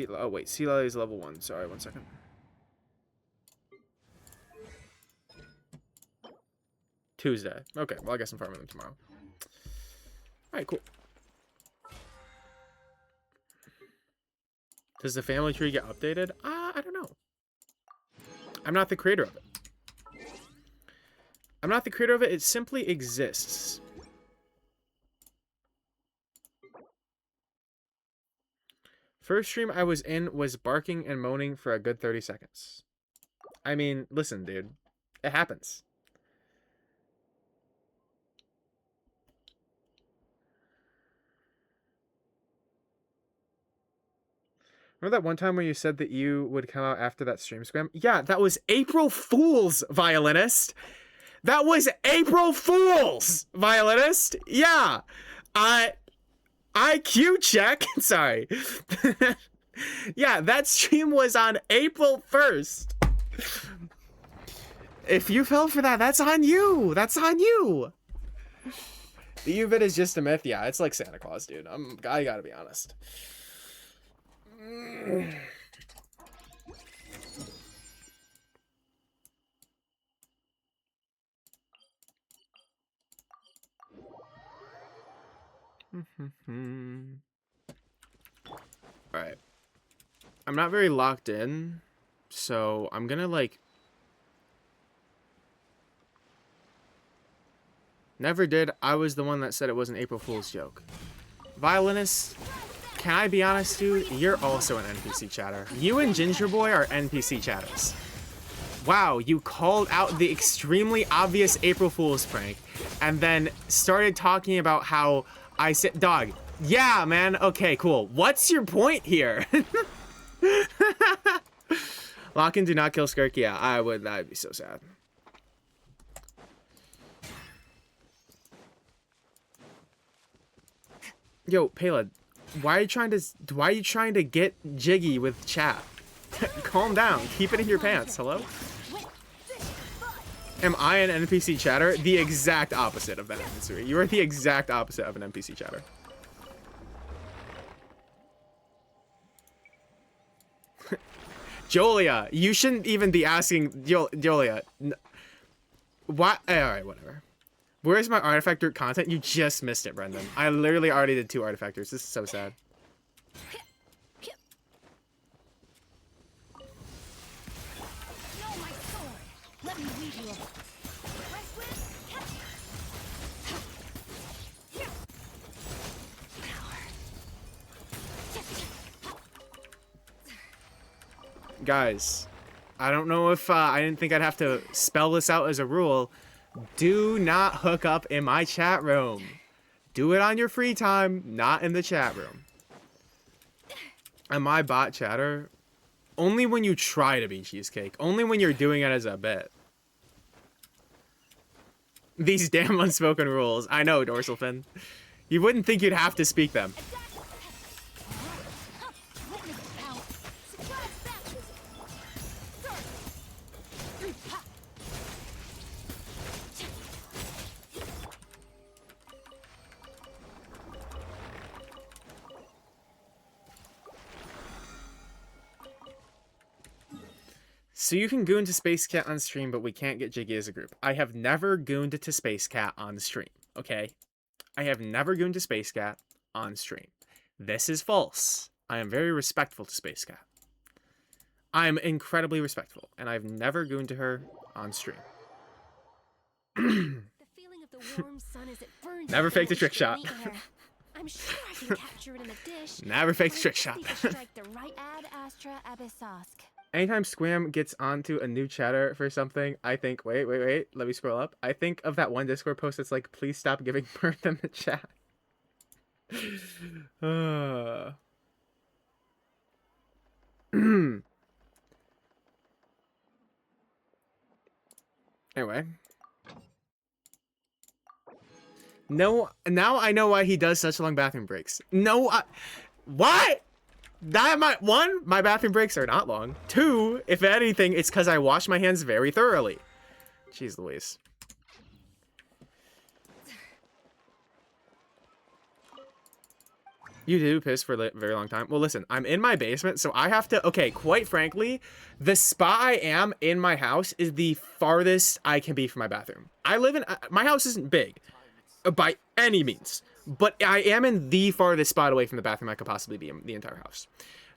[SPEAKER 1] Oh wait, Sea Lolly's level 1. Sorry, 1 second. Tuesday. Okay, well I guess I'm farming them tomorrow. Alright, cool. Does the family tree get updated? I don't know. I'm not the creator of it. I'm not the creator of it, it simply exists. First stream I was in was barking and moaning for a good 30 seconds. I mean, listen, dude. It happens. Remember that one time where you said that you would come out after that stream scram? Yeah, that was April Fool's, violinist. That was April Fool's, violinist. Yeah. IQ check. Sorry. Yeah, that stream was on April 1st. If you fell for that, that's on you. That's on you. The U-bit is just a myth. Yeah, it's like Santa Claus, dude. I gotta be honest. Alright. I'm not very locked in, so I'm gonna, like... Never did. I was the one that said it was an April Fool's joke. Violinist, can I be honest, dude? You're also an NPC chatter. You and Ginger Boy are NPC chatters. Wow, you called out the extremely obvious April Fool's prank, and then started talking about how I said, dog, yeah, man, okay, cool. What's your point here? Lock and do not kill Skirk. Yeah, that'd be so sad. Yo, Paled, why are you trying to get jiggy with chat? Calm down. Keep it in your pants. Hello? Am I an NPC chatter? The exact opposite of that, Mitsuri. You are the exact opposite of an NPC chatter. Jolia, you shouldn't even be asking Jolia. What? Alright, whatever. Where's my artifact root content? You just missed it, Brendan. I literally already did 2 artifactors. This is so sad. Guys, I don't know if I didn't think I'd have to spell this out as a rule, Do not hook up in my chat room. Do it on your free time, not in the chat room. Am I bot chatter? Only when you try to be Cheesecake. Only when you're doing it as a bit. These damn unspoken rules. I know, Dorsal Fin. You wouldn't think you'd have to speak them. So you can goon to Space Cat on stream, but we can't get Jiggy as a group. I have never gooned to Space Cat on stream, okay? I have never gooned to Space Cat on stream. This is false. I am very respectful to Space Cat. I'm incredibly respectful, and I've never gooned to her on stream.
[SPEAKER 2] The feeling of the warm sun as it burns
[SPEAKER 1] Never
[SPEAKER 2] up
[SPEAKER 1] faked a
[SPEAKER 2] the
[SPEAKER 1] trick shot.
[SPEAKER 2] air. I'm sure I can capture it in a dish.
[SPEAKER 1] Never faked a
[SPEAKER 2] I
[SPEAKER 1] trick
[SPEAKER 2] just
[SPEAKER 1] shot.
[SPEAKER 2] need to strike the right.
[SPEAKER 4] Ad Astra Abyssosque.
[SPEAKER 1] Anytime Squam gets onto a new chatter for something, I think, wait, let me scroll up. I think of that one Discord post that's like, please stop giving birth in the chat. Anyway. No, now I know why he does such long bathroom breaks. No, what? My bathroom breaks are not long. 2, if anything, it's because I wash my hands very thoroughly. Jeez Louise. You do piss for a very long time. Well, listen, I'm in my basement, so I have to... Okay, quite frankly, the spot I am in my house is the farthest I can be from my bathroom. I live in... my house isn't big by any means. But I am in the farthest spot away from the bathroom I could possibly be in the entire house.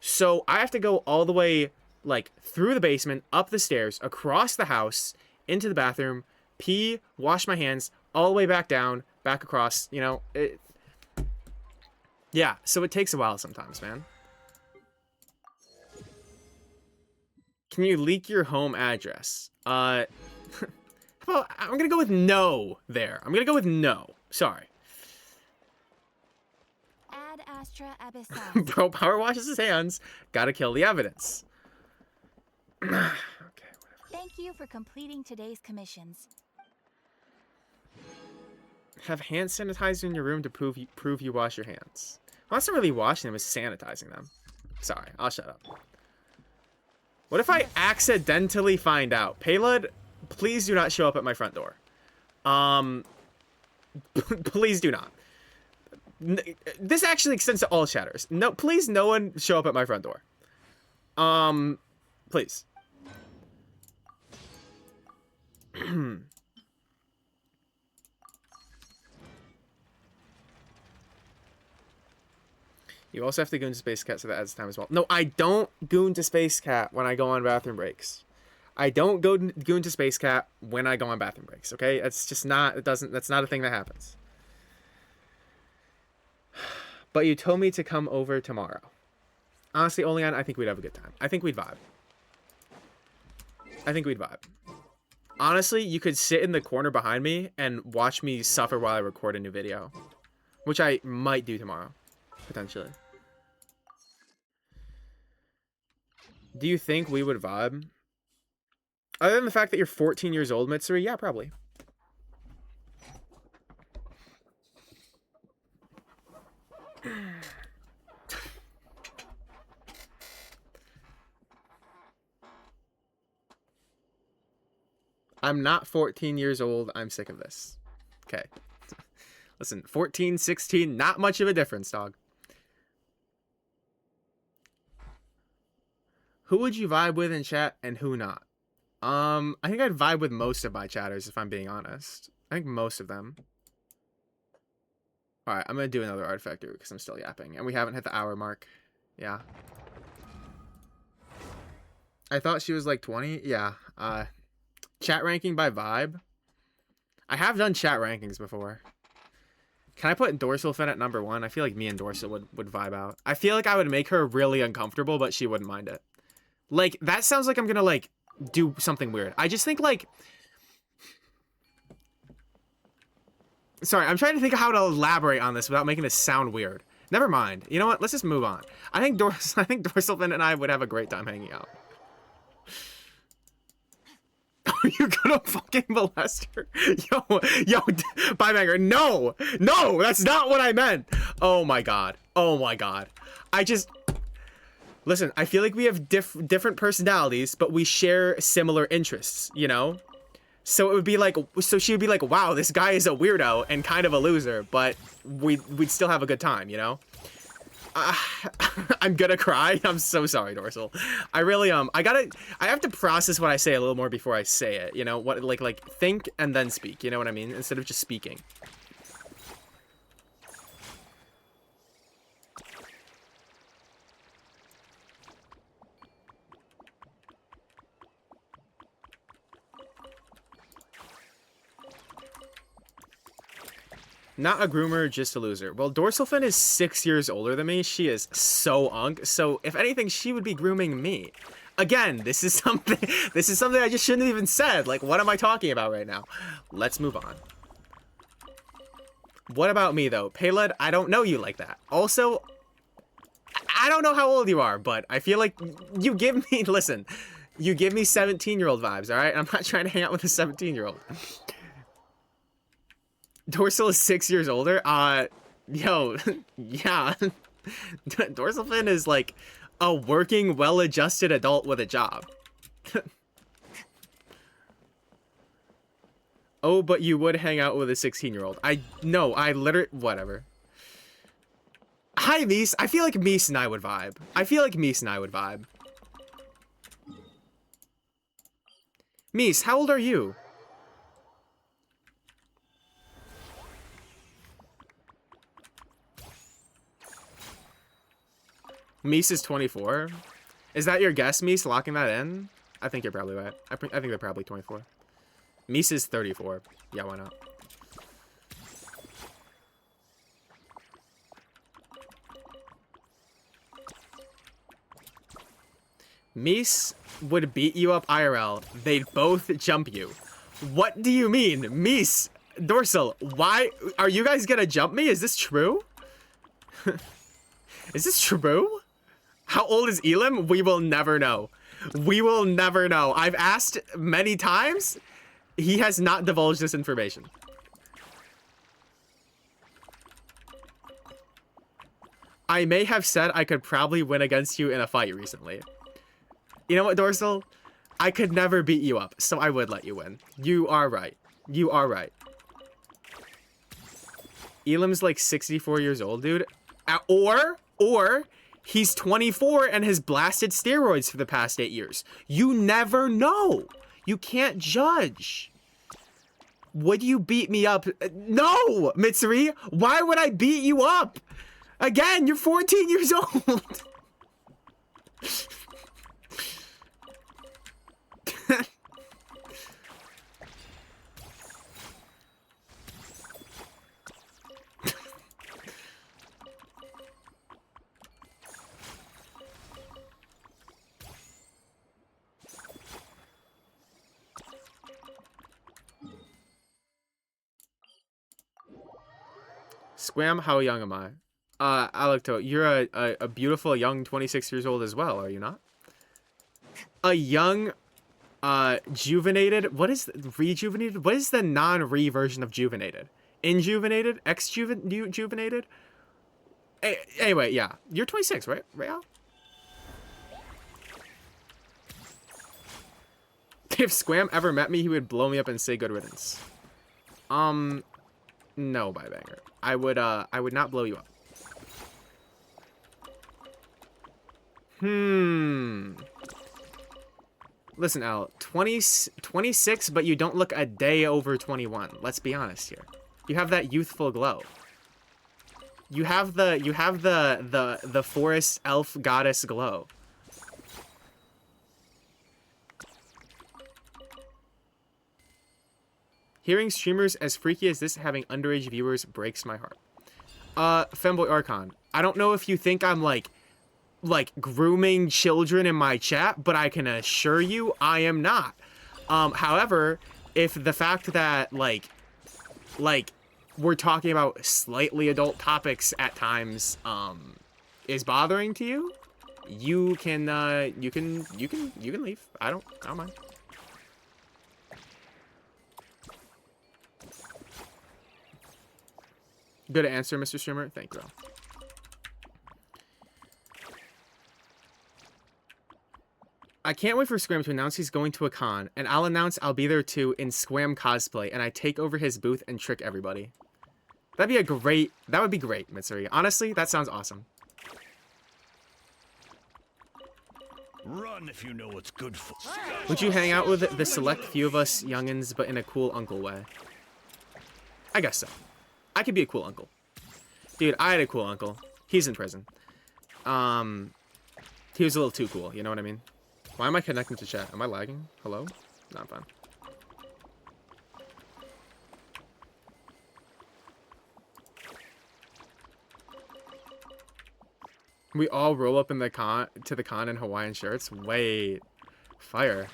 [SPEAKER 1] So I have to go all the way, like, through the basement, up the stairs, across the house, into the bathroom, pee, wash my hands, all the way back down, back across, you know. Yeah, so it takes a while sometimes, man. Can you leak your home address? How about, I'm gonna go with no there. I'm gonna go with no. Sorry.
[SPEAKER 4] Ad Astra Abyssosque.
[SPEAKER 1] Bro power washes his hands. Gotta kill the evidence. Okay, whatever.
[SPEAKER 4] Thank you for completing today's commissions.
[SPEAKER 1] Have hand sanitizer in your room to prove you wash your hands. Well, that's not really washing them, it's sanitizing them. Sorry, I'll shut up. What if I accidentally find out? Paylud, please do not show up at my front door. Please do not. This actually extends to all chatters. No, please, no one show up at my front door. Please. You also have to goon to Space Cat, so that adds time as well. No, I don't goon to Space Cat when I go on bathroom breaks. I don't go goon to Space Cat when I go on bathroom breaks, okay? It's just not, that's not a thing that happens. But you told me to come over tomorrow. Honestly, Olean, I think we'd have a good time. I think we'd vibe. Honestly, you could sit in the corner behind me and watch me suffer while I record a new video. Which I might do tomorrow. Potentially. Do you think we would vibe? Other than the fact that you're 14 years old, Mitsuri, yeah, probably. I'm not 14 years old. I'm sick of this. Okay. Listen, 14, 16, not much of a difference, dog. Who would you vibe with in chat and who not? I think I'd vibe with most of my chatters if I'm being honest. I think most of them. Alright, I'm gonna do another artifact because I'm still yapping. And we haven't hit the hour mark. Yeah. I thought she was like 20. Yeah. Chat ranking by vibe. I have done chat rankings before. Can I put Dorsal Fin at number 1? I feel like me and Dorsal would vibe out. I feel like I would make her really uncomfortable, but she wouldn't mind it. Like, that sounds like I'm gonna, like, do something weird. I just think, like... Sorry, I'm trying to think of how to elaborate on this without making this sound weird. Never mind. You know what? Let's just move on. I think Dorsal Fin and I would have a great time hanging out. Are you gonna fucking molest her? Yo, Bybanger, no! No, that's not what I meant! Oh my god. Oh my god. Listen, I feel like we have different personalities, but we share similar interests, you know? So it would be like, so she would be like, wow, this guy is a weirdo and kind of a loser, but we'd still have a good time, you know? I'm gonna cry. I'm so sorry, Dorsal. I really, I have to process what I say a little more before I say it, you know? What, like, think and then speak, you know what I mean? Instead of just speaking. Not a groomer, just a loser. Well, Dorsal Fin is 6 years older than me. She is so unk. So if anything, she would be grooming me. Again, this is something I just shouldn't have even said. Like, what am I talking about right now? Let's move on. What about me though? Peled, I don't know you like that. Also, I don't know how old you are, but I feel like you give me, listen, you give me 17-year-old vibes, all right? I'm not trying to hang out with a 17-year-old. Dorsal is 6 years older. Yo, yeah. Dorsal Fin is like a working, well-adjusted adult with a job. Oh, but you would hang out with a 16-year-old. I literally, whatever. Hi, Mies. I feel like Mies and I would vibe. Mies, how old are you? Mies is 24. Is that your guess, Mies? Locking that in? I think you're probably right. I think they're probably 24. Mies is 34. Yeah, why not? Mies would beat you up IRL. They'd both jump you. What do you mean? Mies, Dorsal, why are you guys gonna jump me? Is this true? Is this true? How old is Elim? We will never know. We will never know. I've asked many times. He has not divulged this information. I may have said I could probably win against you in a fight recently. You know what, Dorsal? I could never beat you up, so I would let you win. You are right. You are right. Elim's like 64 years old, dude. Or he's 24 and has blasted steroids for the past 8 years. You never know. You can't judge. Would you beat me up? No, Mitsuri. Why would I beat you up? Again, you're 14 years old. Squam, how young am I? Alecto, you're a beautiful young 26 years old as well, are you not? A young, juvenated, what is rejuvenated? What is the non-re version of juvenated? Injuvenated? Juvenated? Anyway, yeah. You're 26, right? Real? If Squam ever met me, he would blow me up and say good riddance. No, Bybanger. I would not blow you up. Listen, Al, 26, but you don't look a day over 21. Let's be honest here. You have that youthful glow. You have the forest elf goddess glow. Hearing streamers as freaky as this having underage viewers breaks my heart. Femboy Archon, I don't know if you think I'm like grooming children in my chat, but I can assure you I am not. However, if the fact that like we're talking about slightly adult topics at times is bothering to you, you can leave. I don't mind. Good answer, Mr. Streamer. Thank you. I can't wait for Squam to announce he's going to a con, and I'll announce I'll be there too in Squam cosplay, and I take over his booth and trick everybody. That would be great, Mitsuri. Honestly, that sounds awesome.
[SPEAKER 3] Run if you know what's good for.
[SPEAKER 1] Would you hang out with the select few of us youngins, but in a cool uncle way? I guess so. I could be a cool uncle. Dude, I had a cool uncle. He's in prison. He was a little too cool, you know what I mean? Why am I connecting to chat? Am I lagging? Hello? No, I'm fine. We all roll up in the con in Hawaiian shirts. Wait. Fire.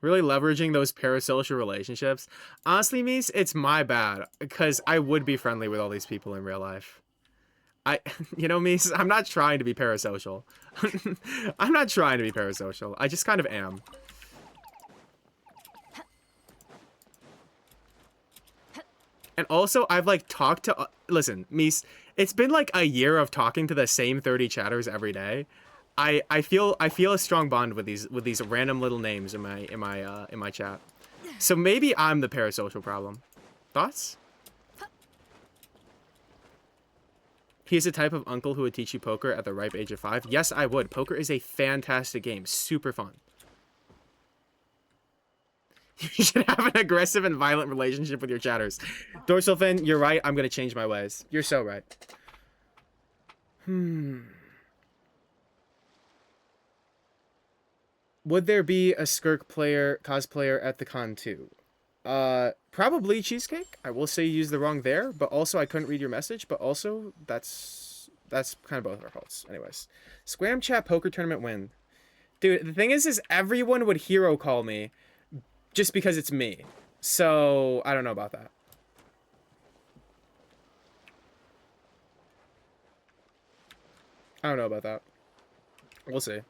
[SPEAKER 1] Really leveraging those parasocial relationships. Honestly, Mies, it's my bad. Because I would be friendly with all these people in real life. You know, Mies, I'm not trying to be parasocial. I'm not trying to be parasocial. I just kind of am. And also, I've like talked to... listen, Mies, it's been like a year of talking to the same 30 chatters every day. I feel a strong bond with these random little names in my chat. So maybe I'm the parasocial problem. Thoughts? He's the type of uncle who would teach you poker at the ripe age of 5. Yes, I would. Poker is a fantastic game. Super fun. You should have an aggressive and violent relationship with your chatters. Dorsal Fin, you're right. I'm going to change my ways. You're so right. Would there be a Skirk cosplayer at the con too? Probably Cheesecake. I will say you used the wrong there, but also I couldn't read your message, but also that's kind of both our faults. Anyways, Squam Chat Poker Tournament win. Dude, the thing is everyone would hero call me just because it's me. So, I don't know about that. I don't know about that. We'll see.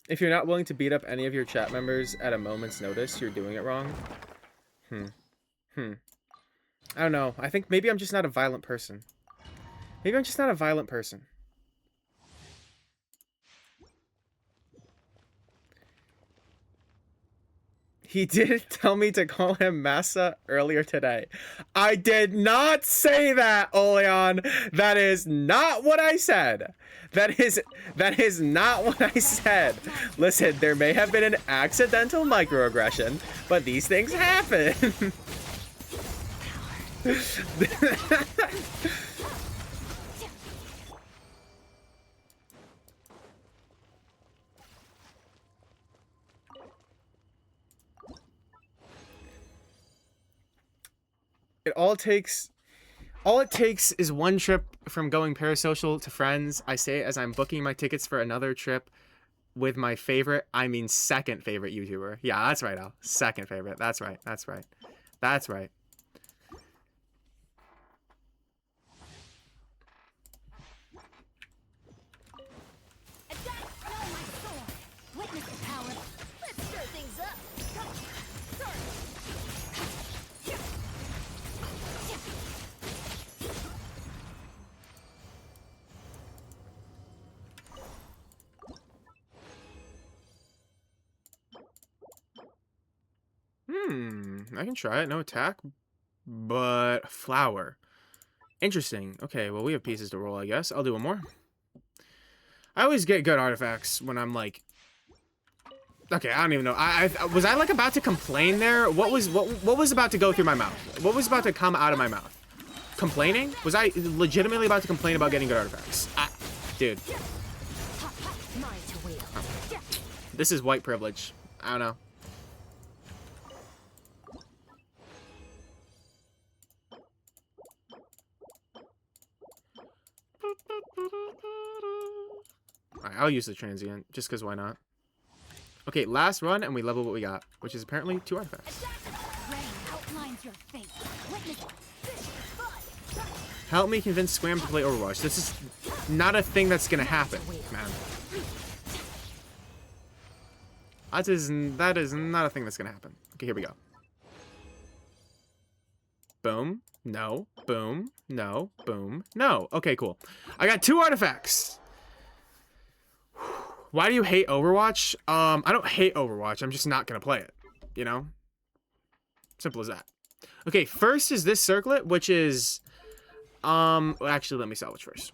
[SPEAKER 1] If you're not willing to beat up any of your chat members at a moment's notice, you're doing it wrong. I don't know. I think maybe I'm just not a violent person. Maybe I'm just not a violent person. He did tell me to call him Massa earlier today. I did not say that, Oleon. That is not what I said. That is not what I said. Listen, there may have been an accidental microaggression, but these things happen. All it takes is one trip from going parasocial to friends. I say it as I'm booking my tickets for another trip with my favorite, I mean second favorite YouTuber. Yeah, that's right, Al. Second favorite. That's right. That's right. That's right. I can try it. No attack, but flower. Interesting. Okay, well, we have pieces to roll, I guess. I'll do one more. I always get good artifacts when I'm like... Okay, I don't even know. Was I like about to complain there? What was about to go through my mouth? What was about to come out of my mouth? Complaining? Was I legitimately about to complain about getting good artifacts? Dude. This is white privilege. I don't know. Alright, I'll use the transient, just because why not? Okay, last run, and we level what we got, which is apparently 2 artifacts.
[SPEAKER 2] Rain outlines your face. Witness blood.
[SPEAKER 1] Help me convince Scram to play Overwatch. This is not a thing that's gonna happen, man. That is not a thing that's gonna happen. Okay, here we go. Boom. No. Boom. No. Boom. No. Okay, cool. I got 2 artifacts. Why do you hate Overwatch? I don't hate Overwatch. I'm just not gonna play it. You know? Simple as that. Okay, first is this circlet, which is... actually, let me salvage first.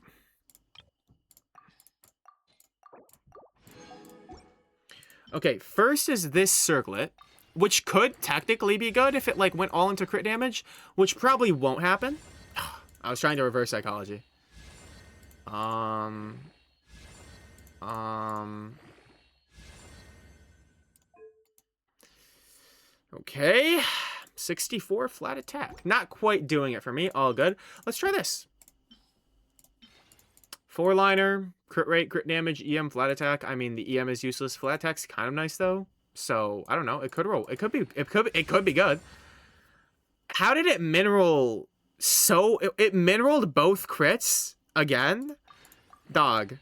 [SPEAKER 1] Okay, first is this circlet, which could technically be good if it, like, went all into crit damage, which probably won't happen. I was trying to reverse psychology. Okay. 64 flat attack. Not quite doing it for me. All good. Let's try this. 4-liner, crit rate, crit damage, EM, flat attack. I mean, the EM is useless. Flat attack's kind of nice though. So I don't know. It could roll. It could be good. How did it mineral so? It mineraled both crits again, dog.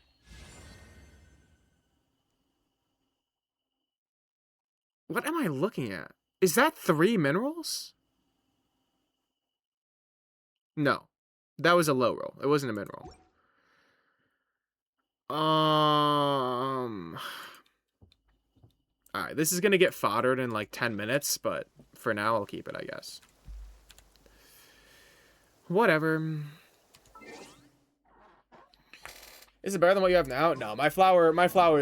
[SPEAKER 1] What am I looking at? Is that 3 minerals? No, that was a low roll. It wasn't a mineral. Alright, this is gonna get foddered in like 10 minutes, but for now I'll keep it, I guess. Whatever. Is it better than what you have now? No, my flower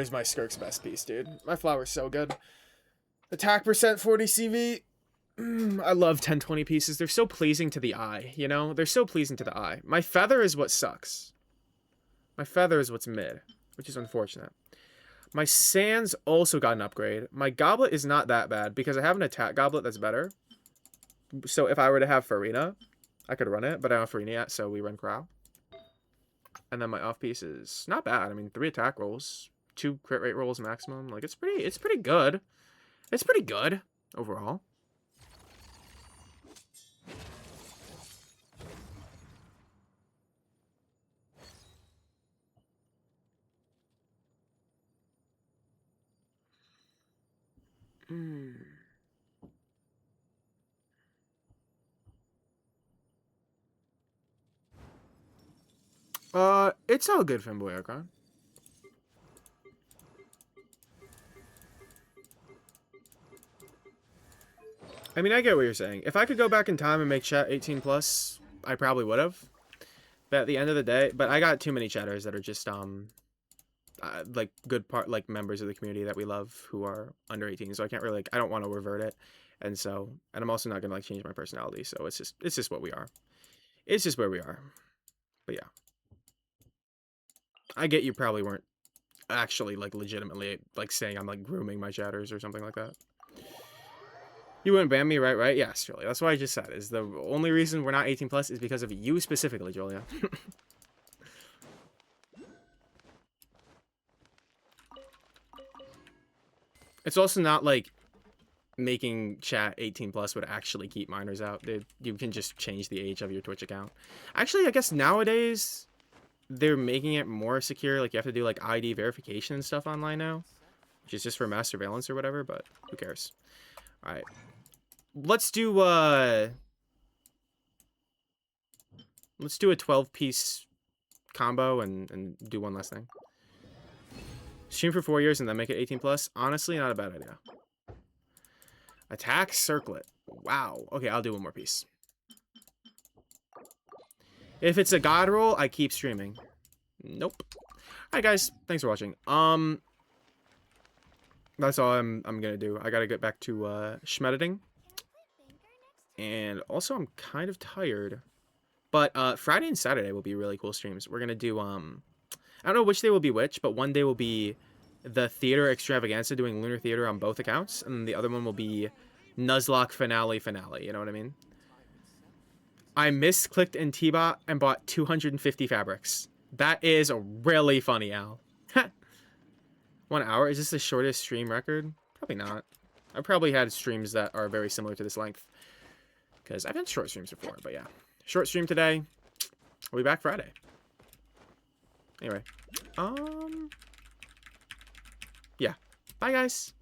[SPEAKER 1] is my Skirk's best piece, dude. My flower's so good. Attack percent 40 CV. I love 1020 pieces. They're so pleasing to the eye, you know? They're so pleasing to the eye. My feather is what sucks. My feather is what's mid, which is unfortunate. My sands also got an upgrade. My goblet is not that bad because I have an attack goblet that's better. So if I were to have Farina, I could run it, but I don't have Farina yet, so we run Corral. And then my off piece is not bad. I mean, 3 attack rolls, 2 crit rate rolls maximum. Like it's pretty good. It's pretty good overall. It's all good, Femboy Archon. I mean, I get what you're saying. If I could go back in time and make chat 18+, I probably would have. But at the end of the day, but I got too many chatters that are just like like members of the community that we love who are under 18, so I can't really, like, I don't want to revert it. And I'm also not gonna like change my personality, so it's just what we are. It's just where we are. But yeah, I get you probably weren't actually like legitimately like saying I'm like grooming my chatters or something like that. You wouldn't ban me, right? Yes, Julia. That's what I just said. Is the only reason we're not 18+ is because of you specifically, Julia. It's also not like making chat 18+ would actually keep minors out. You can just change the age of your Twitch account. Actually, I guess nowadays they're making it more secure. Like you have to do like ID verification and stuff online now, which is just for mass surveillance or whatever, but who cares? All right. Let's do a 12-piece combo and do one last thing. Stream for 4 years and then make it 18+. Honestly, not a bad idea. Attack circlet. Wow. Okay, I'll do one more piece. If it's a god roll, I keep streaming. Nope. Alright, guys. Thanks for watching. That's all I'm gonna do. I gotta get back to schmediting. And also, I'm kind of tired. But Friday and Saturday will be really cool streams. We're gonna do I don't know which day will be which, but one day will be the Theater Extravaganza, doing Lunar Theater on both accounts. And the other one will be Nuzlocke Finale. You know what I mean? I misclicked in T-Bot and bought 250 fabrics. That is really funny, Al. 1 hour? Is this the shortest stream record? Probably not. I've probably had streams that are very similar to this length. Because I've had short streams before, but yeah. Short stream today. We'll be back Friday. Anyway. Yeah. Bye, guys.